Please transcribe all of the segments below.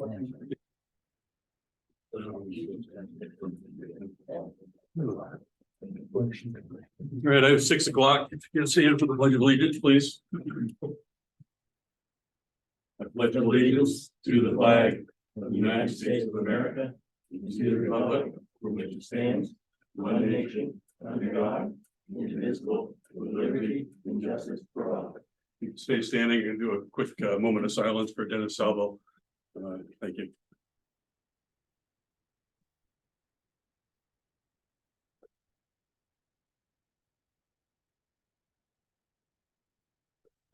All right, I have 6 o'clock. If you can stand for the Pledge of Allegiance, please. I pledge allegiance to the flag of the United States of America and to the republic for which it stands, one nation, under God, indivisible, with liberty and justice for all. You can stay standing and do a quick moment of silence for Dennis Salvo. Thank you.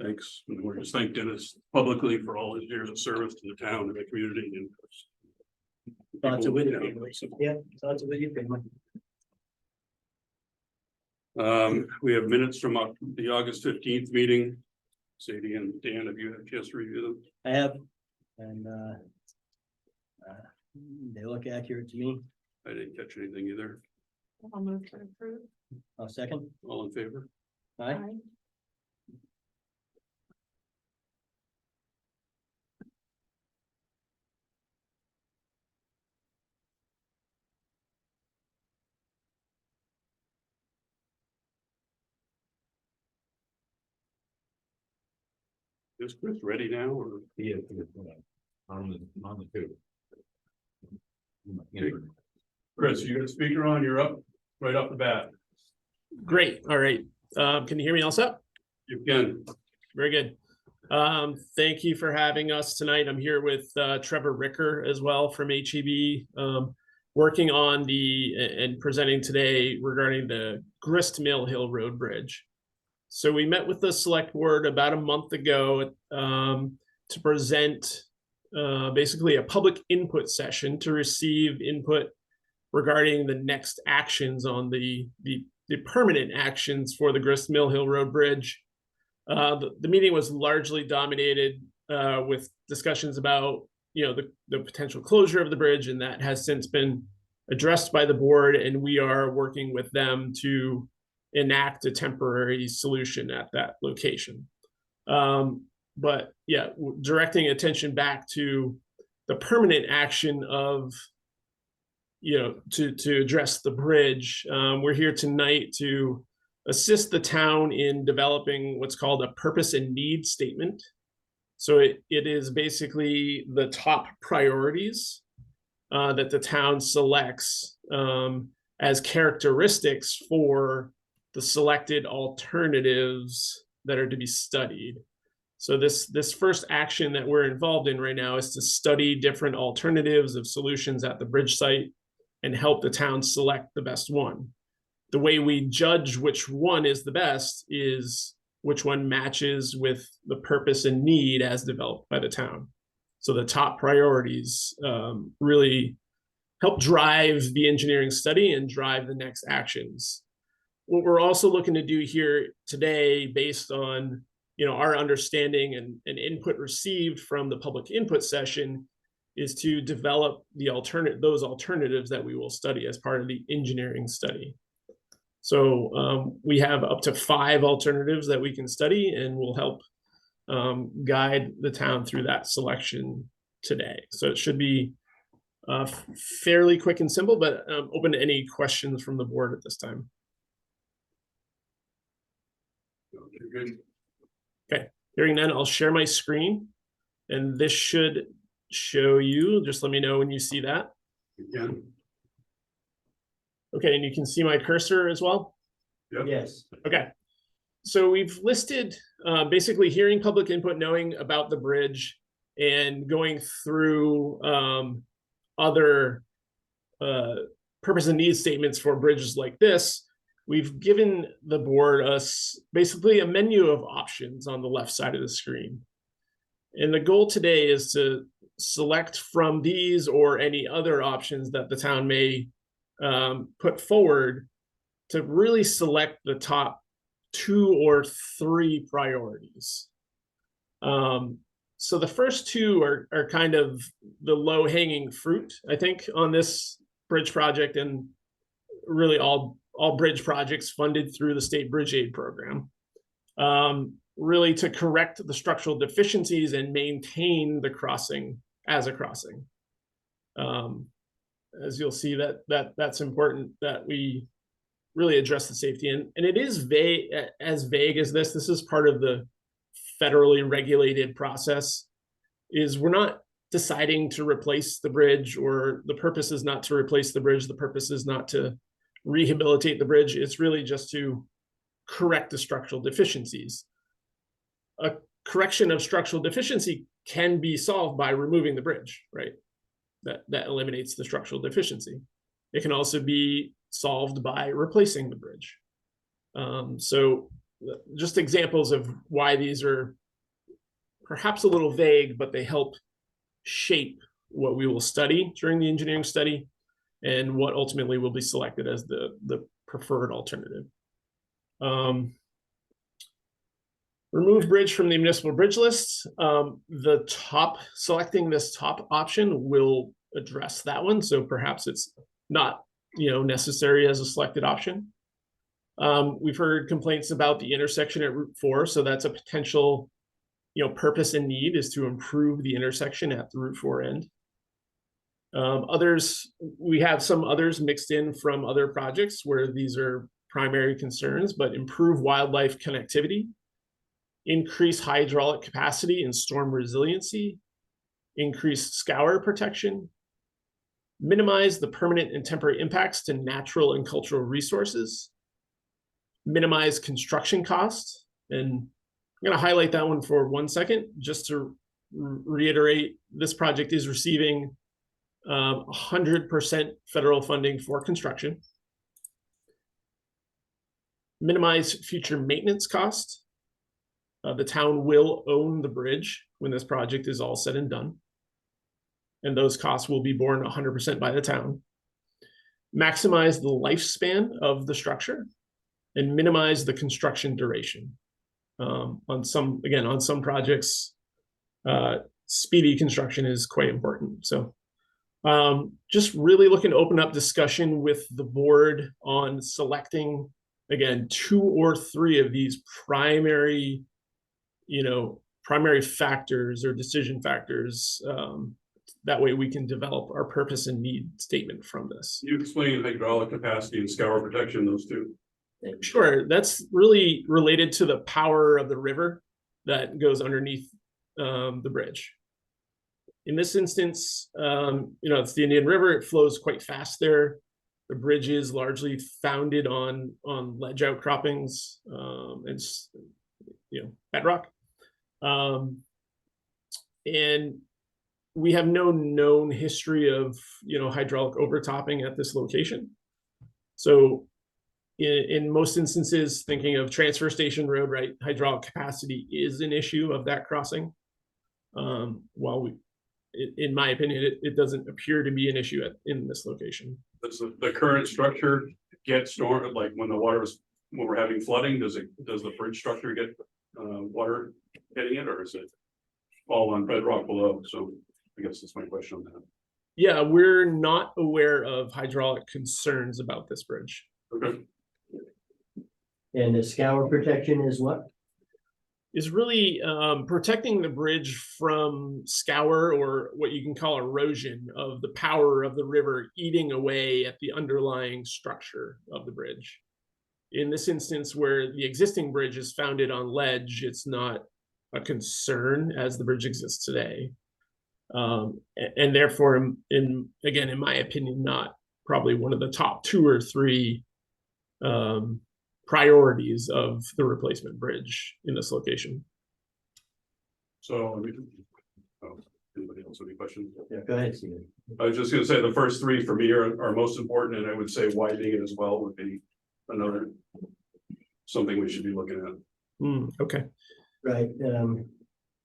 Thanks. And we're just thank Dennis publicly for all his years of service to the town and the community. And Thoughts are with you, family. Yeah, thoughts are with you, family. we have minutes from the August 15th meeting. Sadie and Dan, have you had a chance to review them? I have, and they look accurate to me. I didn't catch anything either. I'll move to approve. I'll second. All in favor? Aye. Is Chris ready now or? Yeah, on the two. Chris, you got a speaker on, you're up right off the bat. Great. All right. Can you hear me also? You can. Very good. Thank you for having us tonight. I'm here with Trevor Ricker as well from HEB, working on and presenting today regarding the Grist Mill Hill Road Bridge. So we met with the select board about a month ago to present basically a public input session to receive input regarding the next actions on the permanent actions for the Grist Mill Hill Road Bridge. The meeting was largely dominated with discussions about the potential closure of the bridge, and that has since been addressed by the board, and we are working with them to enact a temporary solution at that location. But yeah, directing attention back to the permanent action of to address the bridge. We're here tonight to assist the town in developing what's called a purpose and need statement. So it is basically the top priorities that the town selects as characteristics for the selected alternatives that are to be studied. So this first action that we're involved in right now is to study different alternatives of solutions at the bridge site and help the town select the best one. The way we judge which one is the best is which one matches with the purpose and need as developed by the town. So the top priorities really help drive the engineering study and drive the next actions. What we're also looking to do here today, based on our understanding and input received from the public input session, is to develop those alternatives that we will study as part of the engineering study. So we have up to 5 alternatives that we can study, and we'll help guide the town through that selection today. So it should be fairly quick and simple, but open to any questions from the board at this time. Good. Okay, hearing none, I'll share my screen, and this should show you. Just let me know when you see that. You can. Okay, and you can see my cursor as well? Yep. Yes. Okay, so we've listed basically hearing public input, knowing about the bridge, and going through other purpose and need statements for bridges like this. We've given the board basically a menu of options on the left side of the screen. And the goal today is to select from these or any other options that the town may put forward to really select the top 2 or 3 priorities. So the first 2 are kind of the low-hanging fruit, I think, on this bridge project, and really all bridge projects funded through the state bridge aid program, really to correct the structural deficiencies and maintain the crossing as a crossing. As you'll see, that's important that we really address the safety, and it is vague as this. This is part of the federally regulated process. Is we're not deciding to replace the bridge, or the purpose is not to replace the bridge. The purpose is not to rehabilitate the bridge. It's really just to correct the structural deficiencies. A correction of structural deficiency can be solved by removing the bridge, right? That eliminates the structural deficiency. It can also be solved by replacing the bridge. So just examples of why these are perhaps a little vague, but they help shape what we will study during the engineering study and what ultimately will be selected as the preferred alternative. Remove bridge from the municipal bridge list. Selecting this top option will address that one. So perhaps it's not, necessary as a selected option. We've heard complaints about the intersection at Route 4. So that's a potential, purpose and need is to improve the intersection at the Route 4 end. We have some others mixed in from other projects where these are primary concerns, but improve wildlife connectivity, increase hydraulic capacity and storm resiliency, increase scour protection, minimize the permanent and temporary impacts to natural and cultural resources, minimize construction costs. And I'm going to highlight that one for 1 second, just to reiterate, this project is receiving 100% federal funding for construction. Minimize future maintenance costs. The town will own the bridge when this project is all said and done, and those costs will be borne 100% by the town. Maximize the lifespan of the structure and minimize the construction duration. On some projects, speedy construction is quite important. So just really looking to open up discussion with the board on selecting, again, 2 or 3 of these primary factors or decision factors. That way we can develop our purpose and need statement from this. You explain hydraulic capacity and scour protection, those two. Sure, that's really related to the power of the river that goes underneath the bridge. In this instance, it's the Indian River. It flows quite fast there. The bridge is largely founded on ledge outcroppings and bedrock. And we have no known history of hydraulic overtopping at this location. So in most instances, thinking of Transfer Station Road, right, hydraulic capacity is an issue of that crossing. While in my opinion, it doesn't appear to be an issue in this location. Does the current structure get stormed, like when we're having flooding, does the bridge structure get water hitting it, or is it all on bedrock below? So I guess that's my question on that. Yeah, we're not aware of hydraulic concerns about this bridge. Okay. And the scour protection is what? Is really protecting the bridge from scour, or what you can call erosion of the power of the river eating away at the underlying structure of the bridge. In this instance, where the existing bridge is founded on ledge, it's not a concern as the bridge exists today. And therefore, in my opinion, not probably one of the top 2 or 3 priorities of the replacement bridge in this location. So, anybody else have any questions? Yeah, go ahead, Stephen. I was just going to say the first 3 for me are most important, and I would say widening it as well would be another something we should be looking at. Okay. Right.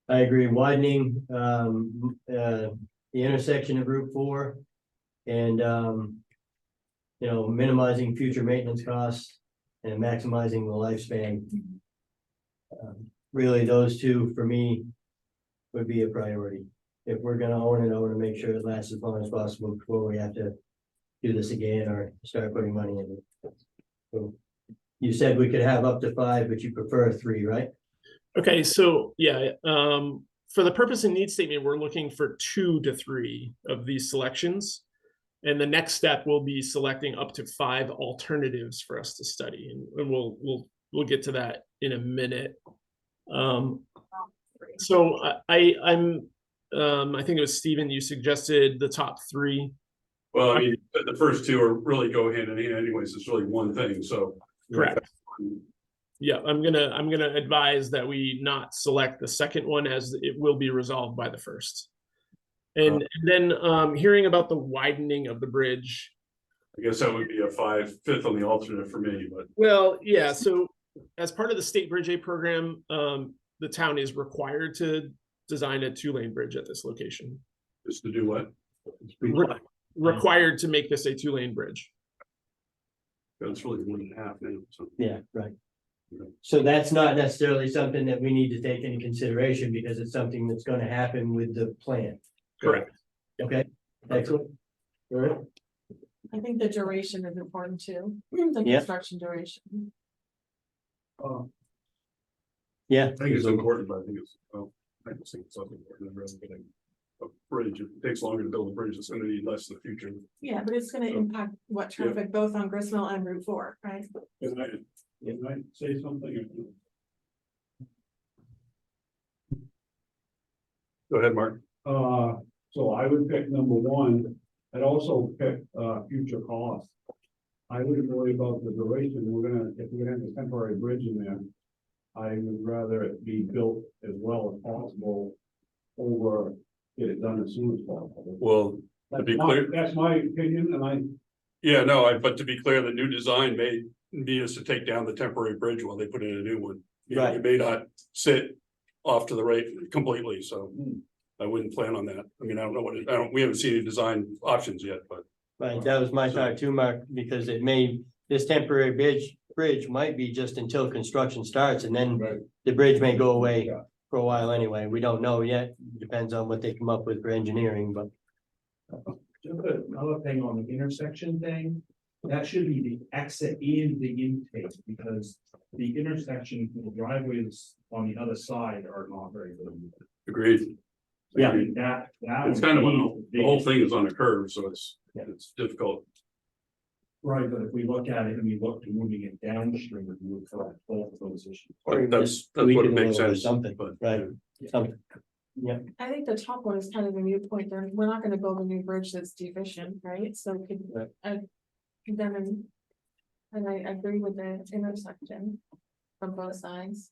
I agree. Widening the intersection of Route 4 and minimizing future maintenance costs and maximizing the lifespan. Really, those 2 for me would be a priority. If we're going to own it, I want to make sure it lasts as long as possible before we have to do this again or start putting money in it. So you said we could have up to 5, but you prefer 3, right? Okay, so yeah, for the purpose and need statement, we're looking for 2 to 3 of these selections. And the next step will be selecting up to 5 alternatives for us to study. And we'll get to that in a minute. So I think it was Stephen, you suggested the top 3. Well, I mean, the first 2 are really go hand in hand anyways. It's really one thing, so. Correct. Yeah, I'm gonna advise that we not select the second one, as it will be resolved by the first. And then hearing about the widening of the bridge. I guess that would be a 5/5 on the alternate for me, but Well, yeah, so as part of the State Bridge Aid program, the town is required to design a 2-lane bridge at this location. just to do what? Required to make this a 2-lane bridge. That's really 1.5 now, so. Yeah, right. So that's not necessarily something that we need to take into consideration because it's something that's gonna happen with the plan. Correct. Okay, excellent. All right. I think the duration is important too, the Yeah. construction duration. Yeah, I think it's important, but I think it's, well, I just think it's something important. Rather than getting a bridge, if it takes longer to build a bridge, it's gonna need less in the future. Yeah, but it's gonna impact what traffic both on Gristmill and Route 4, right? Can I say something? Go ahead, Mark. So I would pick number 1. I'd also pick, future costs. I wouldn't worry about the duration. If we're gonna have a temporary bridge in there, I would rather it be built as well as possible over, get it done as soon as possible. Well, to be clear, That's my opinion, and yeah, no, but to be clear, the new design may need us to take down the temporary bridge while they put in a new one. You know, Right. It may not sit off to the right completely, so I wouldn't plan on that. I mean, I don't know we haven't seen any design options yet, but. right, that was my thought too, Mark, because this temporary bridge might be just until construction starts and then Right. the bridge may go away Yeah. for a while anyway. We don't know yet. Depends on what they come up with for engineering, but Just another thing on the intersection thing, that should be the exit and the intake, because the intersection, the driveways on the other side are not very good. Agreed. Yeah. Agreed. That. It's kind of, the whole thing is on a curve, so it's difficult. Right, but if we look at it and we look to moving it downstream, we would correct both of those issues. Or That's just what tweak it it a makes little or sense, something, but. right. Something. I think the top one is kind of a moot point there. We're not gonna build a new bridge that's deficient, right? So could, Right. then, and I agree with the intersection from both sides.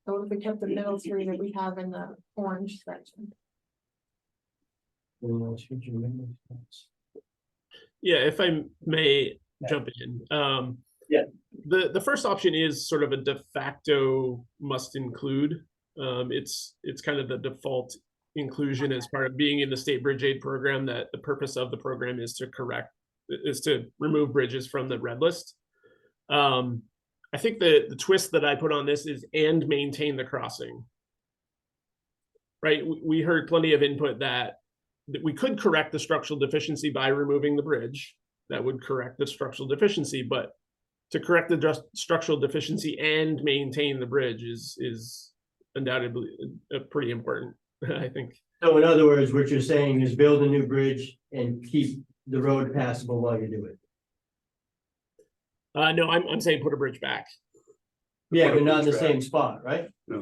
So if we kept the middle 3 that we have in the orange section. Yeah, if I may jump in. Yeah. The first option is sort of a de facto must include. It's kind of the default inclusion as part of being in the State Bridge Aid program, that the purpose of the program is to remove bridges from the red list. I think the twist that I put on this is and maintain the crossing. Right, we heard plenty of input that we could correct the structural deficiency by removing the bridge. That would correct the structural deficiency, but to correct the structural deficiency and maintain the bridge is undoubtedly pretty important, I think. So in other words, what you're saying is build a new bridge and keep the road passable while you do it. No, I'm saying put a bridge back. Yeah, Put a but not in the bridge back. same spot, right? No,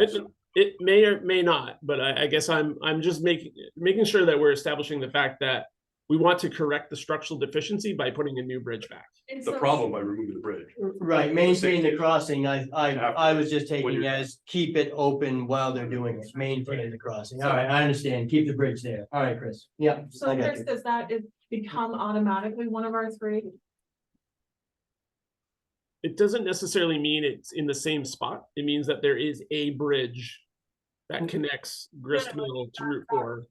It may or may not, but I guess I'm just making sure that we're establishing the fact that we want to correct the structural deficiency by putting a new bridge back. the problem by removing the bridge. Right, maintain the crossing, I was just When taking you're- as keep it open while they're doing it, maintain the crossing. All right, I understand, keep the bridge there. All right, Chris. Yeah. So I got Chris, you. does that become automatically one of our 3? It doesn't necessarily mean it's in the same spot. It means that there is a bridge that connects Gristmill to Route 4.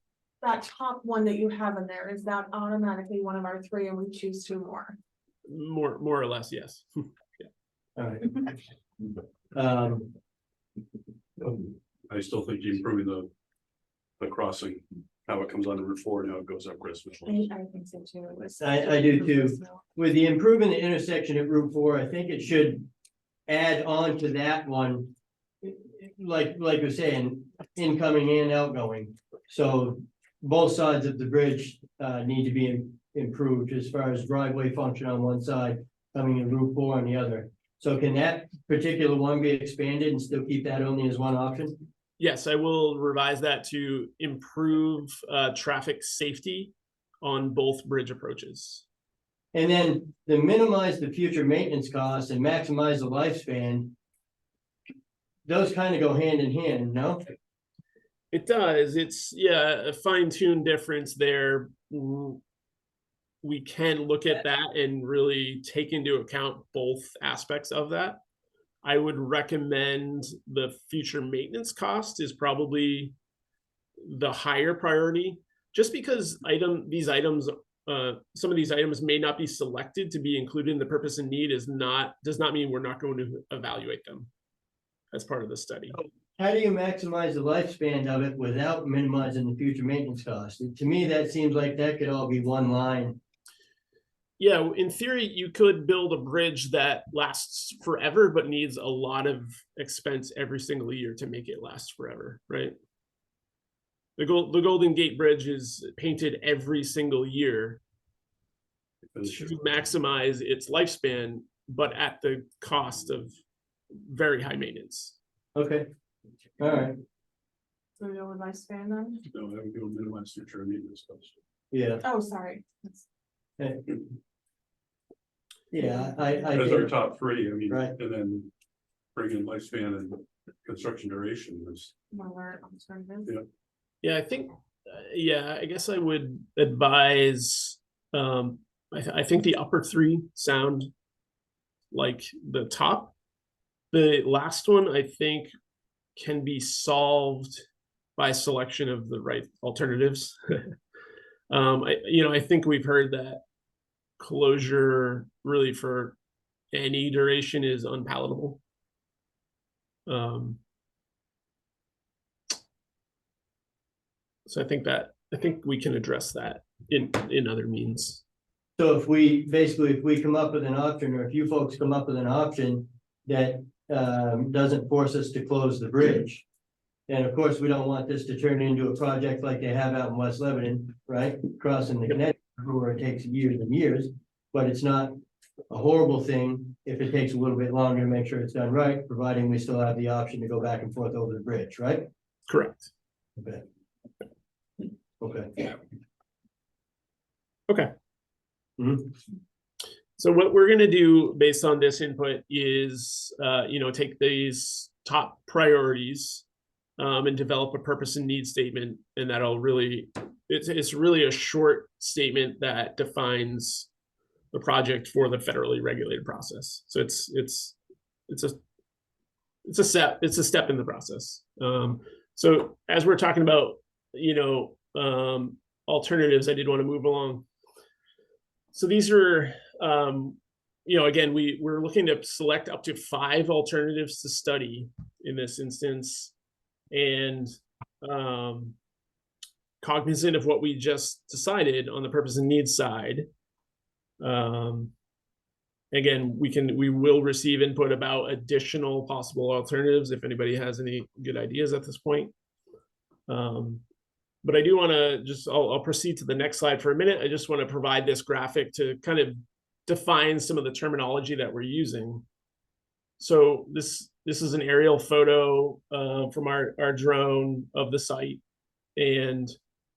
That top one that you have in there, is that automatically one of our 3 and we choose 2 more? More or less, yes. All right. I still think you're improving the crossing, how it comes on Route 4 and how it goes up Christmas. I think so too. I do too. With the improving the intersection at Route 4, I think it should add on to that one. Like you're saying, incoming and outgoing. So both sides of the bridge need to be improved as far as driveway function on one side, coming in Route 4 on the other. So can that particular one be expanded and still keep that only as one option? Yes, I will revise that to improve traffic safety on both bridge approaches. And then to minimize the future maintenance costs and maximize the lifespan, those kind of go hand in hand, no? It does. It's, yeah, a fine-tuned difference there. We can look at that and really take into account both aspects of that. I would recommend the future maintenance cost is probably the higher priority, just because these items, some of these items may not be selected to be included in the purpose and need does not mean we're not going to evaluate them as part of the study. How do you maximize the lifespan of it without minimizing the future maintenance costs? To me, that seems like that could all be one line. Yeah, in theory, you could build a bridge that lasts forever, but needs a lot of expense every single year to make it last forever, right? The Golden Gate Bridge is painted every single year to maximize its lifespan, but at the cost of very high maintenance. Okay, all right, So we go with lifespan then? No, that would go minimize future maintenance costs. yeah, Oh, sorry. yeah, I That's our think, top three, I mean, Right. and then bring in lifespan and construction duration is. Lower alternatives. Yeah. Yeah, I think, yeah, I guess I would advise, I think the upper three sound like the top. The last one, I think, can be solved by selection of the right alternatives. I think we've heard that closure really for any duration is unpalatable. So I think we can address that in other means. so if we come up with an option, or if you folks come up with an option that doesn't force us to close the bridge. And of course, we don't want this to turn into a project like they have out in West Lebanon, right? Crossing the Connecticut, where it takes years and years, but it's not a horrible thing if it takes a little bit longer to make sure it's done right, providing we still have the option to go back and forth over the bridge, right? Correct. Okay. Okay. Okay. Mhm. So what we're going to do based on this input is, take these top priorities and develop a purpose and need statement. And that'll really, it's really a short statement that defines the project for the federally regulated process. So it's a step in the process. So as we're talking about, alternatives, I did want to move along. So these are, again, we're looking to select up to 5 alternatives to study in this instance, and cognizant of what we just decided on the purpose and needs side. Again, we will receive input about additional possible alternatives if anybody has any good ideas at this point. But I do want to I'll proceed to the next slide for a minute. I just want to provide this graphic to kind of define some of the terminology that we're using. So this is an aerial photo from our drone of the site. And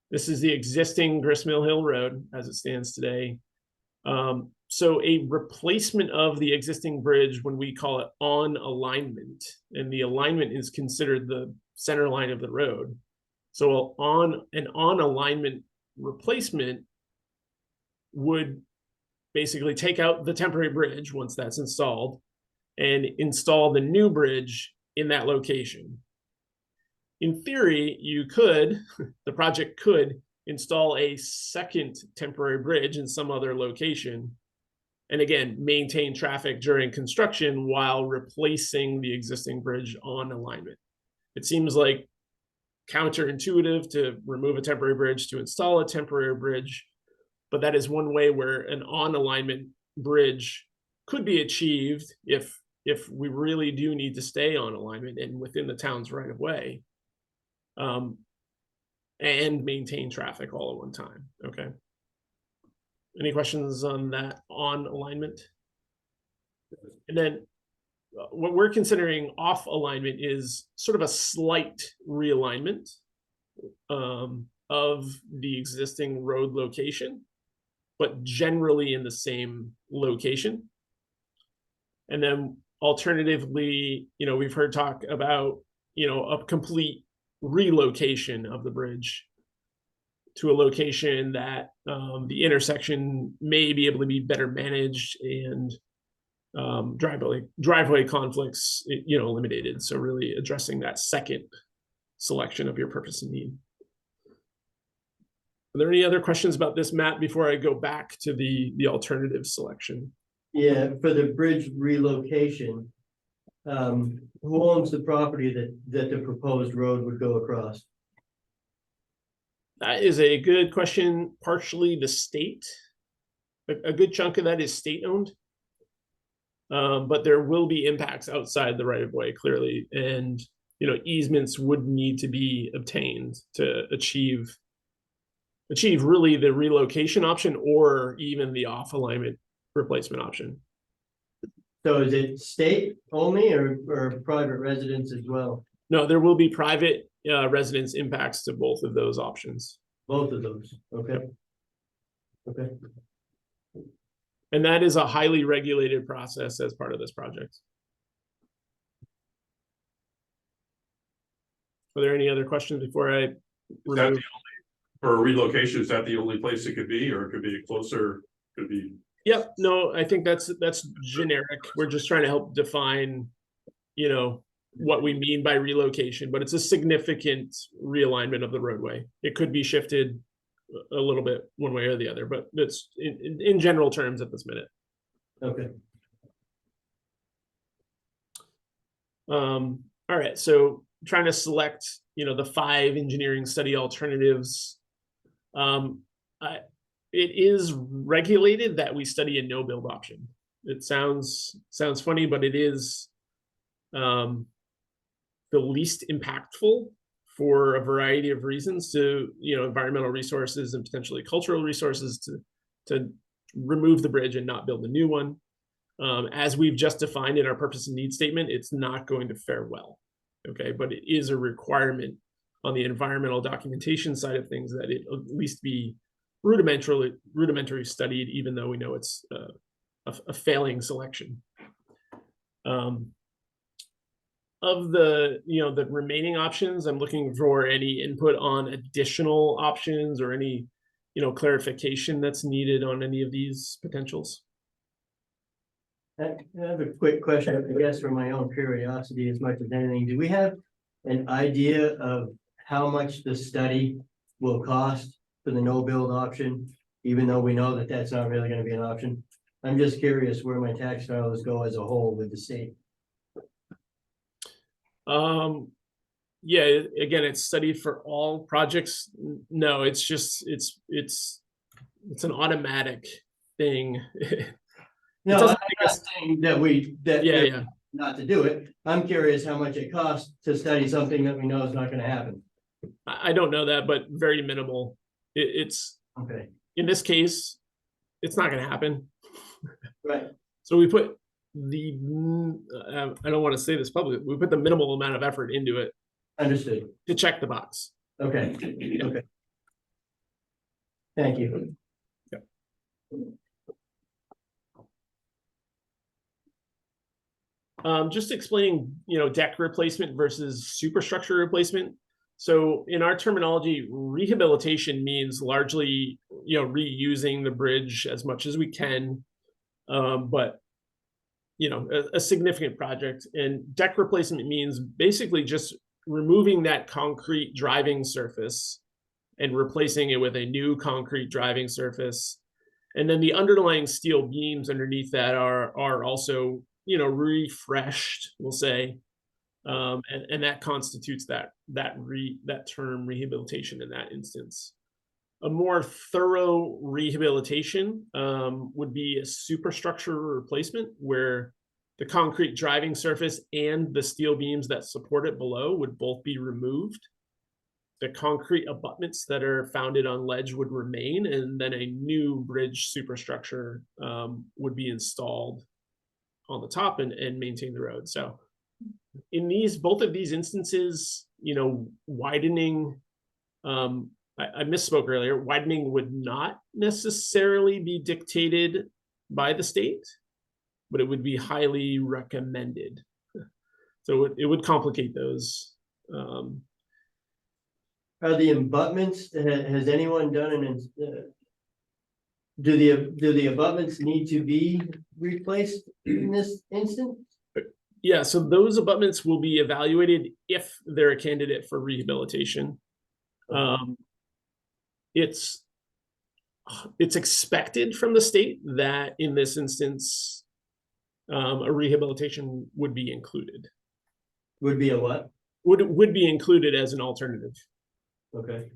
this is the existing Gristmill Hill Road as it stands today. So a replacement of the existing bridge, when we call it on alignment, and the alignment is considered the center line of the road. So an on alignment replacement would basically take out the temporary bridge once that's installed and install the new bridge in that location. In theory, the project could install a second temporary bridge in some other location, and again, maintain traffic during construction while replacing the existing bridge on alignment. It seems like counterintuitive to remove a temporary bridge to install a temporary bridge, but that is one way where an on alignment bridge could be achieved if we really do need to stay on alignment and within the town's right of way. and maintain traffic all at one time. Okay. Any questions on that, on alignment? And then what we're considering off alignment is sort of a slight realignment of the existing road location, but generally in the same location. And then alternatively, we've heard talk about, a complete relocation of the bridge to a location that the intersection may be able to be better managed and driveway conflicts, eliminated. So really addressing that second selection of your purpose and need. Are there any other questions about this map before I go back to the alternative selection? Yeah, for the bridge relocation, who owns the property that the proposed road would go across? That is a good question. Partially the state. A good chunk of that is state owned. But there will be impacts outside the right of way, clearly. And, easements would need to be obtained to achieve really the relocation option or even the off alignment replacement option. So is it state only or private residents as well? No, there will be private residence impacts to both of those options. Both of those, okay. Okay, And that is a highly regulated process as part of this project. Are there any other questions before I Is that the remove? only, for a relocation, is that the only place it could be, or it could be closer, could be? Yep, no, I think that's generic. We're just trying to help define, what we mean by relocation, but it's a significant realignment of the roadway. It could be shifted a little bit one way or the other, but it's in general terms at this minute. okay. All right, so trying to select, the 5 engineering study alternatives. It is regulated that we study a no build option. It sounds funny, but it is the least impactful for a variety of reasons to, environmental resources and potentially cultural resources to remove the bridge and not build a new one. As we've just defined in our purpose and need statement, it's not going to fare well. Okay, but it is a requirement on the environmental documentation side of things that it at least be rudimentary studied, even though we know it's a failing selection. Of the the remaining options, I'm looking for any input on additional options or any clarification that's needed on any of these potentials. I have a quick question, I guess, for my own curiosity as much as anything. Do we have an idea of how much the study will cost for the no build option, even though we know that that's not really going to be an option? I'm just curious where my tax dollars go as a whole with the state. Yeah, again, it's studied for all projects. No, it's just it's an automatic thing. No, doesn't I'm not saying that yeah. not to do it. I'm curious how much it costs to study something that we know is not going to happen. I don't know that, but very minimal. It's Okay, in this case, it's not going to happen. right. So we put the I don't want to say this publicly. We put the minimal amount of effort into it Understood. to check the box. Okay, okay. Thank you. Just explaining, deck replacement versus superstructure replacement. So in our terminology, rehabilitation means largely, reusing the bridge as much as we can, but a significant project. And deck replacement means basically just removing that concrete driving surface and replacing it with a new concrete driving surface. And then the underlying steel beams underneath that are also, refreshed, we'll say. And that constitutes that term rehabilitation in that instance. A more thorough rehabilitation would be a superstructure replacement, where the concrete driving surface and the steel beams that support it below would both be removed. the concrete abutments that are founded on ledge would remain, and then a new bridge superstructure would be installed on the top and maintain the road. So in both of these instances, widening, I misspoke earlier, widening would not necessarily be dictated by the state, but it would be highly recommended. So it would complicate those. Are the abutments, has anyone done do the abutments need to be replaced in this instance? Yeah, so those abutments will be evaluated if they're a candidate for rehabilitation. It's expected from the state that in this instance, a rehabilitation would be included. Would be a what? Would be included as an alternative. Okay,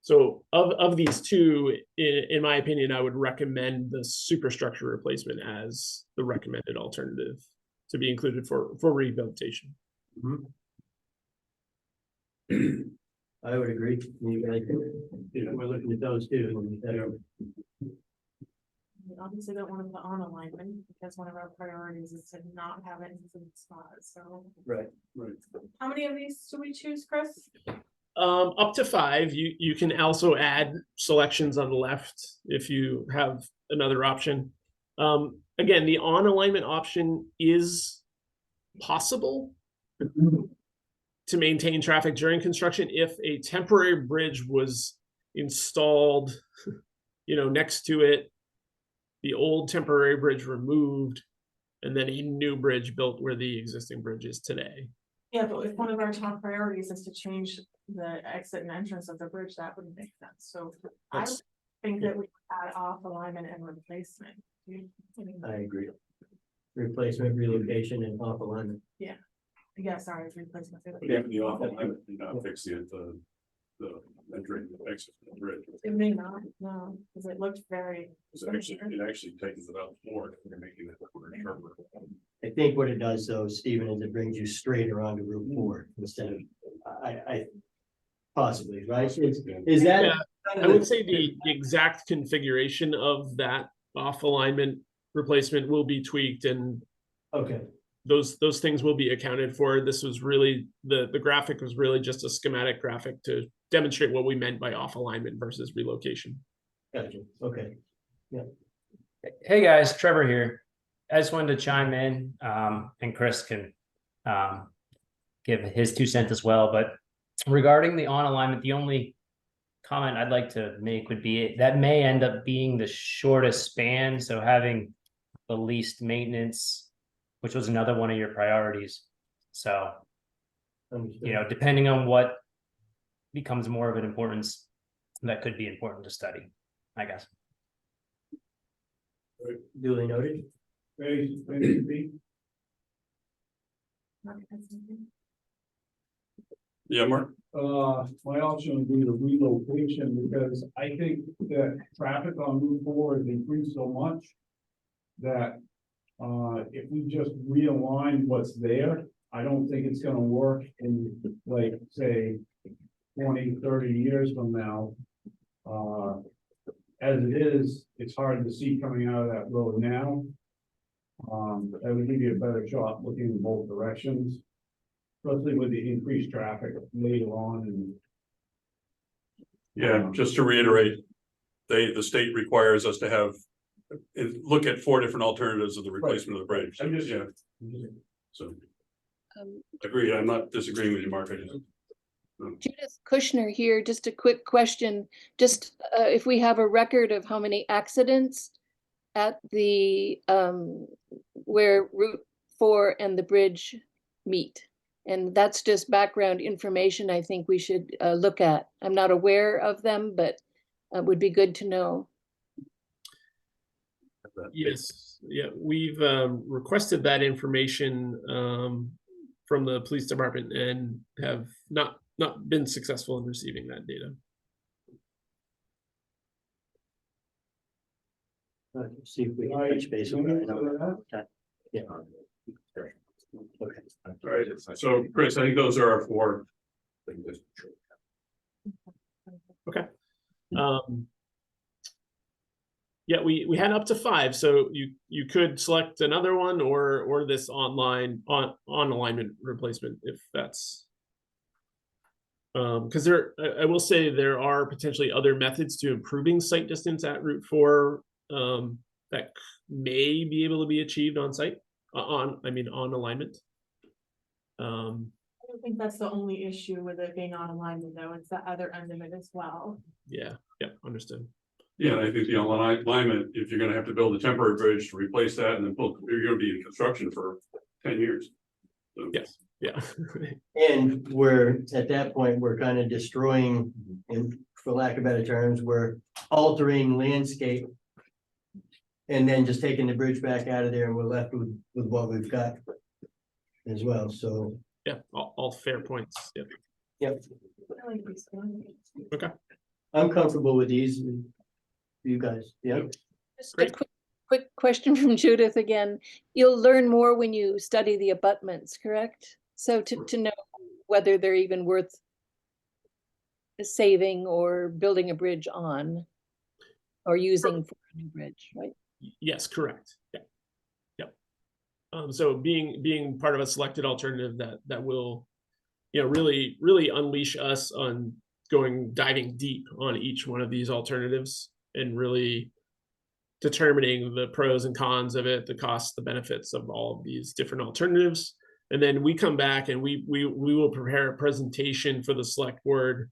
So of these two, in my opinion, I would recommend the superstructure replacement as the recommended alternative to be included for rehabilitation. I would agree. You guys, we're looking at those two. We obviously don't want to put on alignment because one of our priorities is to not have it in some spots, so. Right. How many of these do we choose, Chris? Up to 5. You can also add selections on the left if you have another option. Again, the on alignment option is possible to maintain traffic during construction if a temporary bridge was installed, next to it, the old temporary bridge removed, and then a new bridge built where the existing bridge is today. Yeah, but if one of our top priorities is to change the exit and entrance of the bridge, that wouldn't make sense. So I That's- think that we add off alignment and replacement. I agree. Replacement, relocation, and off alignment. Yeah, sorry, it's replacement. Yeah, the off alignment, fix the entry, exit of the bridge. It may not, no, because it looked very. It actually tightens it up more, if you're making it sharper. I think what it does though, Stephen, is it brings you straight around to Route 4 instead of, I possibly, right? Is that? Yeah, I would say the exact configuration of that off alignment replacement will be tweaked, and Okay, those things will be accounted for. This was really the graphic was really just a schematic graphic to demonstrate what we meant by off alignment versus relocation. gotcha, okay. Hey guys, Trevor here. I just wanted to chime in, and Chris can give his 2 cents as well. But regarding the on alignment, the only comment I'd like to make would be that may end up being the shortest span. So having the least maintenance, which was another one of your priorities. So, Understood. depending on what becomes more of an importance, that could be important to study, I guess. Duly noted. Yeah, Mark? My option would be the relocation, because I think that traffic on Route 4 has increased so much that if we just realign what's there, I don't think it's gonna work in, like, say, 20, 30 years from now. As it is, it's hard to see coming out of that road now. That would give you a better shot looking in both directions, especially with the increased traffic later on. And Yeah, just to reiterate, the state requires us to have, look at 4 different alternatives of the replacement of the bridge. I'm just- Yeah, so. Agreed, I'm not disagreeing with you, Mark, I just. Judith Kushner here, just a quick question. Just if we have a record of how many accidents at the where Route 4 and the bridge meet. And that's just background information I think we should look at. I'm not aware of them, but would be good to know. Yes, yeah, we've requested that information from the police department and have not been successful in receiving that data. See if we can touch base with that. Yeah. Okay. All right, so Chris, I think those are our 4. Yeah, we had up to 5, so you could select another one or this online on alignment replacement if that's. Because I will say there are potentially other methods to improving sight distance at Route 4 that may be able to be achieved on site on alignment. I don't think that's the only issue with it being on alignment though, it's the other end of it as well. Yeah, understood. Yeah, and I think the alignment, if you're gonna have to build a temporary bridge to replace that and then you're gonna be in construction for 10 years. So, Yes, yeah. And we're, at that point, we're kind of destroying, and for lack of better terms, we're altering landscape. And then just taking the bridge back out of there and we're left with what we've got as well, so. Yeah, all fair points. Yep. Yep, I like these ones. I'm comfortable with these. You guys, yep. Just a Great. quick question from Judith again. You'll learn more when you study the abutments, correct? So to know whether they're even worth saving or building a bridge on or using for a new bridge, right? Yes, correct. Yeah. Yep. So being part of a selected alternative that will, really unleash us on diving deep on each one of these alternatives and really determining the pros and cons of it, the costs, the benefits of all of these different alternatives. And then we come back and we will prepare a presentation for the select board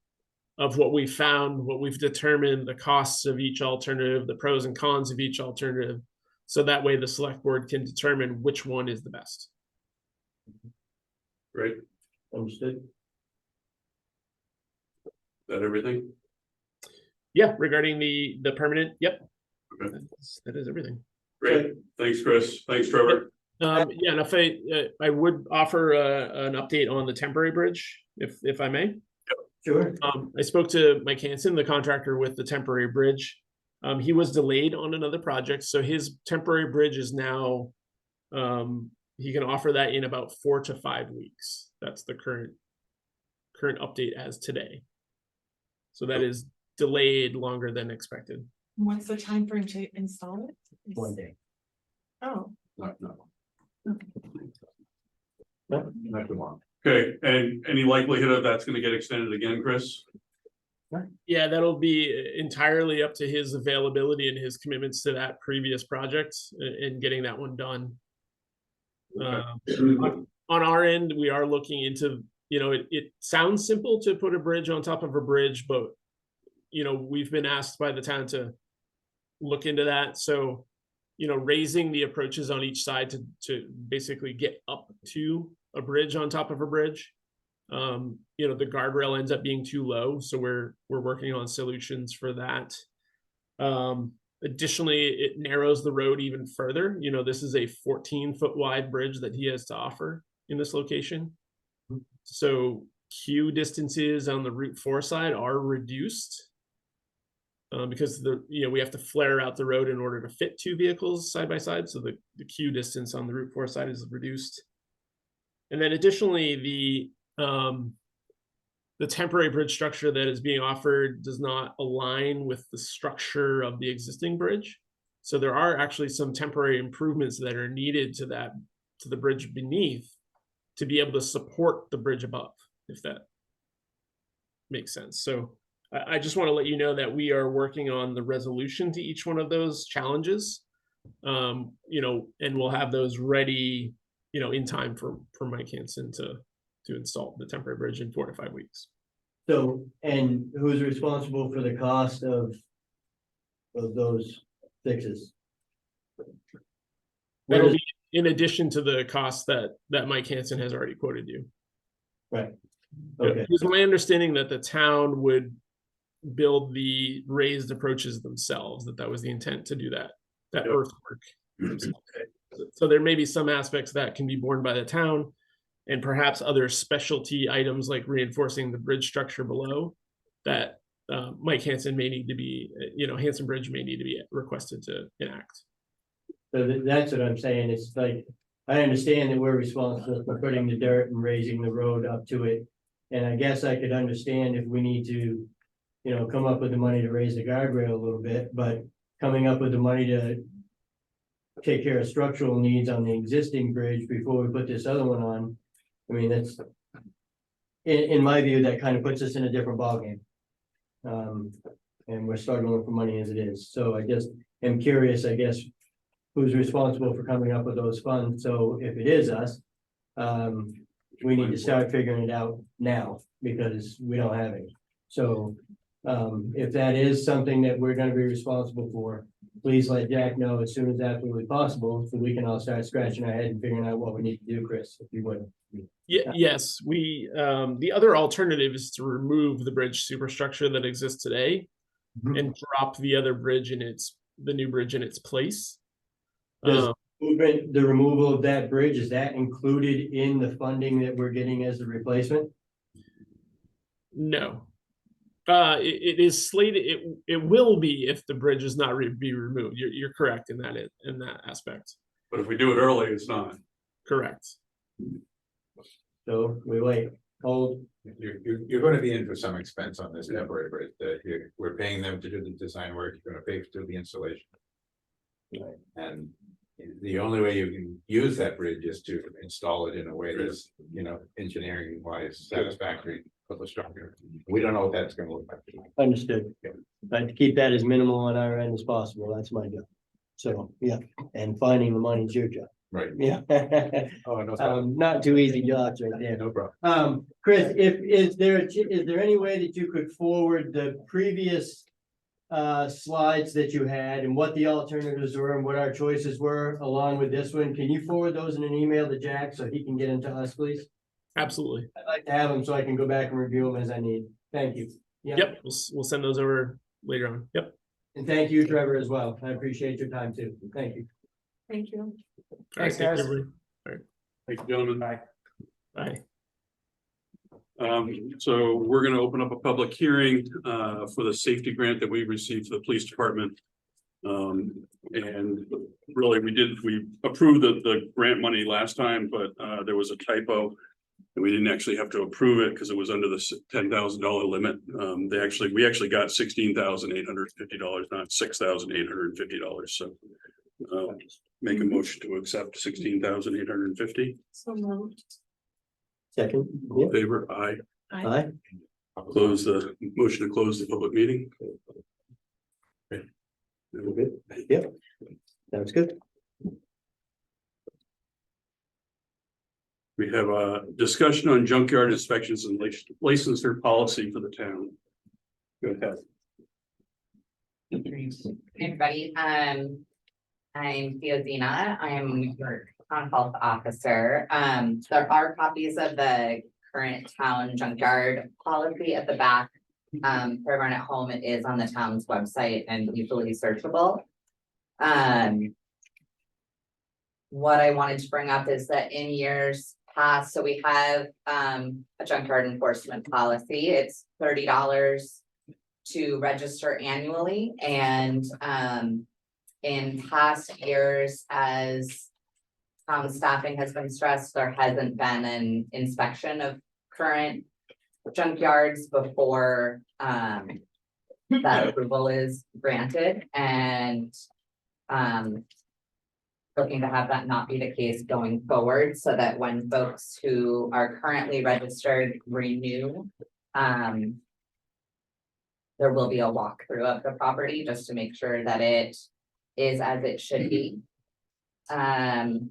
of what we found, what we've determined, the costs of each alternative, the pros and cons of each alternative. So that way the select board can determine which one is the best. Great, is Understood. that everything? Yeah, regarding the permanent, yep. Okay. That is everything. Great, thanks, Chris, thanks, Trevor. Yeah, and if I would offer an update on the temporary bridge, if I may. Sure. I spoke to Mike Hansen, the contractor with the temporary bridge. He was delayed on another project, so his temporary bridge is now, he can offer that in about 4 to 5 weeks. That's the current update as today. So that is delayed longer than expected. What's the time frame to install it? 1 day. Oh, No. Yep. Not too long. Okay, and any likelihood of that's gonna get extended again, Chris? Yeah, that'll be entirely up to his availability and his commitments to that previous project and getting that one done. On our end, we are looking into, it sounds simple to put a bridge on top of a bridge, but we've been asked by the town to look into that. So, raising the approaches on each side to basically get up to a bridge on top of a bridge. The guardrail ends up being too low, so we're working on solutions for that. Additionally, it narrows the road even further. This is a 14-foot wide bridge that he has to offer in this location. So queue distances on the Route 4 side are reduced because we have to flare out the road in order to fit 2 vehicles side by side. So the queue distance on the Route 4 side is reduced. And then additionally, the temporary bridge structure that is being offered does not align with the structure of the existing bridge. So there are actually some temporary improvements that are needed to the bridge beneath to be able to support the bridge above, if that makes sense. So I just want to let you know that we are working on the resolution to each one of those challenges, and we'll have those ready, in time for Mike Hansen to install the temporary bridge in 4 to 5 weeks. So, and who's responsible for the cost of those fixes? That'll be in addition to the cost that Mike Hansen has already quoted you. Right. Okay. It's my understanding that the town would build the raised approaches themselves, that was the intent to do that earthwork. So there may be some aspects that can be borne by the town, and perhaps other specialty items like reinforcing the bridge structure below that Mike Hansen may need to be, Hansen Bridge may need to be requested to enact. So that's what I'm saying. It's like, I understand that we're responsible for putting the dirt and raising the road up to it. And I guess I could understand if we need to come up with the money to raise the guardrail a little bit, but coming up with the money to take care of structural needs on the existing bridge before we put this other one on, I mean, that's in my view, that kind of puts us in a different ballgame. And we're struggling for money as it is. So I just am curious, I guess, who's responsible for coming up with those funds? So if it is us, we need to start figuring it out now because we don't have any. So if that is something that we're gonna be responsible for, please let Jack know as soon as absolutely possible, so we can all start scratching our head and figuring out what we need to do, Chris, if you would. Yes, the other alternative is to remove the bridge superstructure that exists today Mhm. and drop the other bridge the new bridge in its place. Does the removal of that bridge, is that included in the funding that we're getting as a replacement? No. It is slated, it will be if the bridge is not be removed. You're correct in that aspect. But if we do it early, it's not. Correct. So we wait, hold, You're gonna be in for some expense on this temporary bridge, we're paying them to do the design work, you're gonna pay to do the installation. And the only way you can use that bridge is to install it in a way that's, engineering wise satisfactory for the structure. We don't know what that's gonna look like. understood. But to keep that as minimal on our end as possible, that's my job. So, yeah, and finding the money is your job. Right. Yeah. Oh, no problem. Not too easy jobs right there. No problem. Chris, is there any way that you could forward the previous slides that you had and what the alternatives were and what our choices were along with this one? Can you forward those in an email to Jack so he can get them to us, please? Absolutely. I'd like to have them so I can go back and review them as I need. Thank you. Yeah. Yep, we'll send those over later on. Yep. And thank you, Trevor, as well. I appreciate your time too. Thank you. Thank you. All right, Thanks, thank you, guys. everybody. Thank you, gentlemen. Bye. So we're gonna open up a public hearing for the safety grant that we received for the police department. And really, we approved the grant money last time, but there was a typo. And we didn't actually have to approve it because it was under the $10,000 limit. We actually got $16,850, not $6,850. So make a motion to accept $16,850. So moved. Second. All in favor, aye. Aye. Close the motion to close the public meeting. Okay. We're good. Yep. Sounds good. We have a discussion on junkyard inspections and licensure policy for the town. Go ahead. Hey, everybody, I'm Theodina. I am your town health officer. There are copies of the current town junkyard policy at the back. For everyone at home, it is on the town's website and easily searchable. What I wanted to bring up is that in years past, so we have a junkyard enforcement policy. It's $30 to register annually, and in past years, as staffing has been stressed, there hasn't been an inspection of current junkyards before that approval is granted, and looking to have that not be the case going forward, so that when folks who are currently registered renew, there will be a walkthrough of the property just to make sure that it is as it should be. And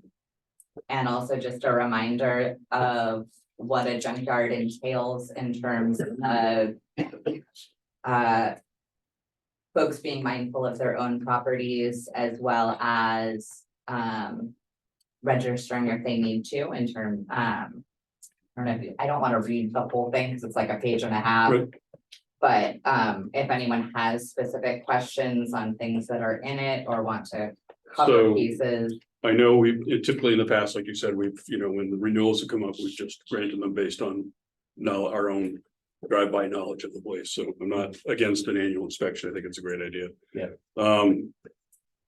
also just a reminder of what a junkyard entails in terms of folks being mindful of their own properties, as well as registering if they need to in term, I don't want to read the whole thing because it's like a page and a half. Right. But if anyone has specific questions on things that are in it or want to cover So- pieces. I know typically in the past, like you said, when the renewals have come up, we've just granted them based on our own drive-by knowledge of the place. So I'm not against an annual inspection. I think it's a great idea. Yeah.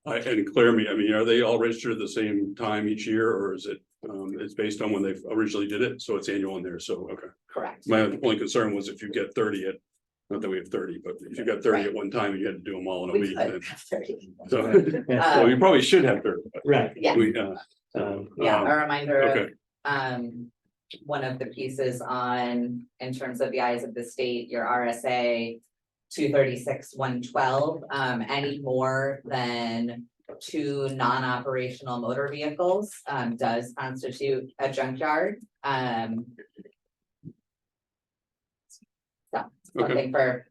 And clear me, I mean, are they all registered at the same time each year, or is it, it's based on when they originally did it? So it's annual in there. So, okay. Correct. My only concern was if you get 30 at Not that we have 30, but if you got 30 at one time, you had to do them all in a We week. could then- have 30. So, so you probably should have 30. but Right. Yeah, We, yeah, a reminder of, okay. one of the pieces on, in terms of the eyes of the state, your RSA 236-112, any more than 2 non-operational motor vehicles, does constitute a junkyard. So, something for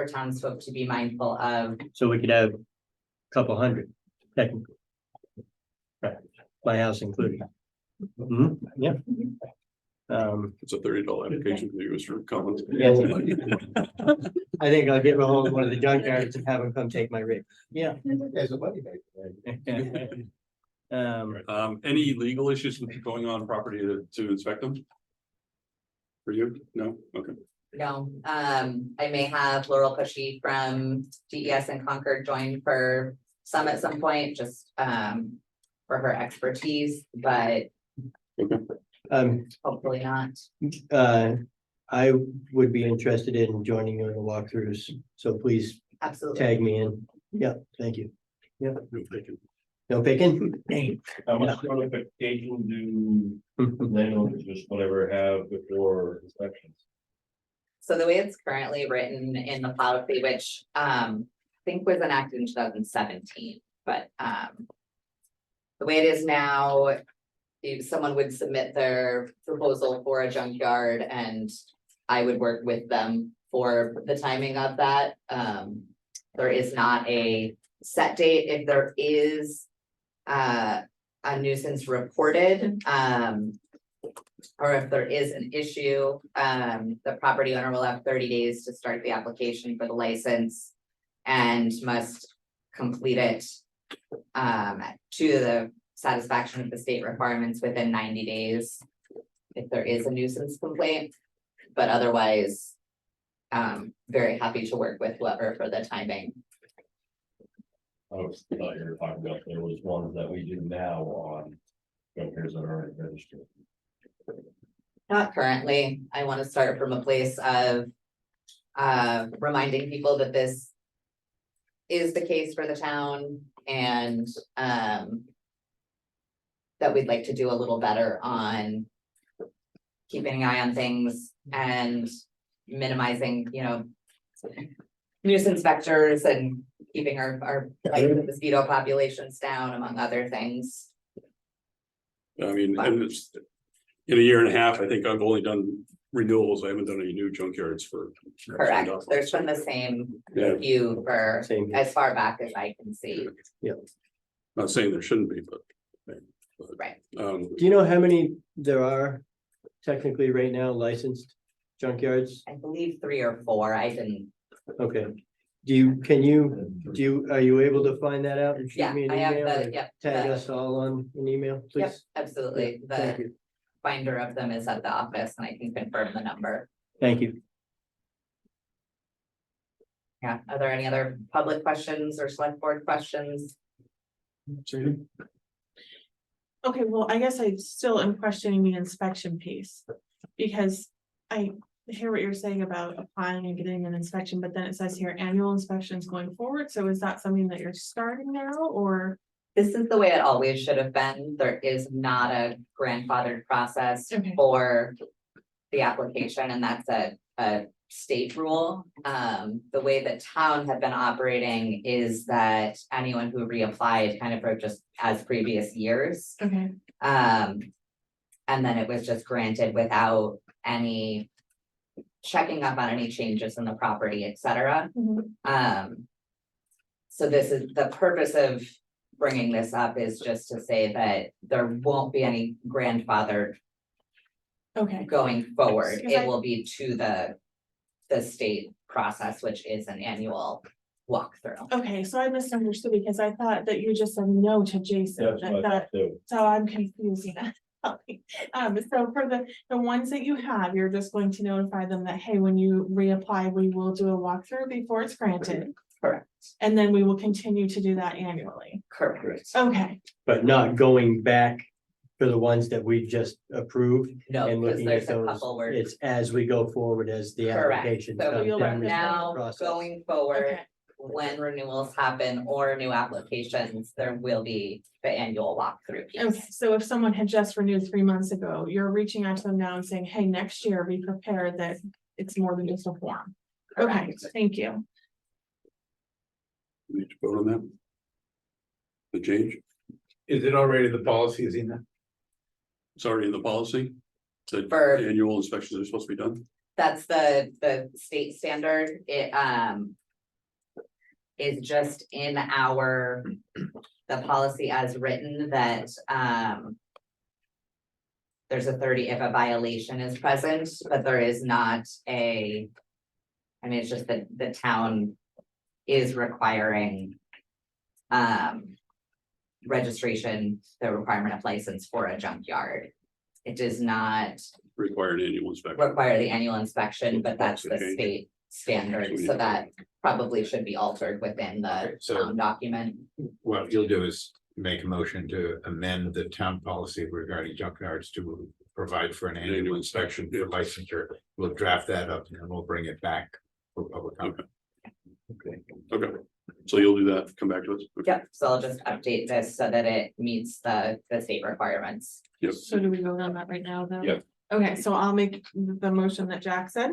townsfolk to be mindful of. So we could have a couple hundred, technically. Right, my house included. Mhm, yeah. It's a $30 application for you, Mr. Collins. Yeah. I think I'll get hold of one of the junkyards and have them come take my rig. Yeah. There's a money maker. Any legal issues with going on property to inspect them? For you? No? Okay. No, I may have Laurel Cushy from DES and Concord join for some at some point, just for her expertise, but hopefully not. I would be interested in joining you in the walkthroughs, so please Absolutely. tag me in. Yeah, thank you. Yeah, No taken. no picking? Dang. How much notification do landowners just whatever have before inspections? So the way it's currently written in the policy, which I think was enacted in 2017, but the way it is now, if someone would submit their proposal for a junkyard and I would work with them for the timing of that. There is not a set date. If there is a nuisance reported, or if there is an issue, the property owner will have 30 days to start the application for the license and must complete it to the satisfaction of the state requirements within 90 days if there is a nuisance complaint, but otherwise very happy to work with whoever for the timing. I thought you were talking about there was ones that we do now on junkers that are registered. Not currently. I want to start from a place of reminding people that this is the case for the town and that we'd like to do a little better on keeping an eye on things and minimizing, nuisance vectors and keeping our mosquito populations down, among other things. I mean, and it's in a year and a half, I think I've only done renewals. I haven't done any new junkyards for. Correct. There's been the same Yeah, few for Same. as far back as I can see. not saying there shouldn't be, but. Right. Do you know how many there are technically right now licensed junkyards? I believe 3 or 4. I didn't. Okay. Are you able to find that out and shoot Yeah, me an I have email? the, or yep. Tag the- us all on an email, Yep, please? absolutely. Thank The you. binder of them is at the office and I can confirm the number. Thank you. Yeah. Are there any other public questions or select board questions? Okay, well, I guess I still am questioning the inspection piece. Because I hear what you're saying about applying and getting an inspection, but then it says here annual inspections going forward. So is that something that you're starting now or? This is the way it always should have been. There is not a grandfathered process Okay. for the application, and that's a state rule. The way that town had been operating is that anyone who reapplied kind of wrote just as previous years. Okay, And then it was just granted without any checking up on any changes in the property, et cetera. Mhm. So this is, the purpose of bringing this up is just to say that there won't be any grandfathered okay, going forward. Because I- It will be to the state process, which is an annual walkthrough. okay, so I misunderstood because I thought that you just said no to Jason. That's I what I thought- thought too. So I'm confusing that. So for the ones that you have, you're just going to notify them that, hey, when you reapply, we will do a walkthrough before it's granted. Correct. And then we will continue to do that annually. Correct. Okay, But not going back for the ones that we just approved. No, And because looking there's at a those, couple where. it's as we go forward as the Correct. application. So you'll let us know. Now, Process. going forward, Okay. when renewals happen or new applications, there will be the annual walkthrough And piece. so if someone had just renewed 3 months ago, you're reaching out to them now and saying, hey, next year be prepared that it's more than just a form. Okay, Correct. thank you. We need to vote on that. The change, Is it already the policy, is in that? it's already in the policy. The For- annual inspections are supposed to be done. That's the state standard. It is just in our, the policy as written that there's a 30 if a violation is present, but there is not a, I mean, it's just that the town is requiring registration, the requirement of license for a junkyard. It does not Required annual inspection. require the annual inspection, but that's the That's the change. state standard, so that probably should be altered within the So- town document. What you'll do is make a motion to amend the town policy regarding junkyards to provide for an annual inspection for licensure. We'll draft that up and then we'll bring it back for public comment. Okay, so you'll do that, come back to us. Okay. Yep, so I'll just update this so that it meets the state requirements. Yep. So do we vote on that right now, though? Yeah. Okay, so I'll make the motion that Jack said.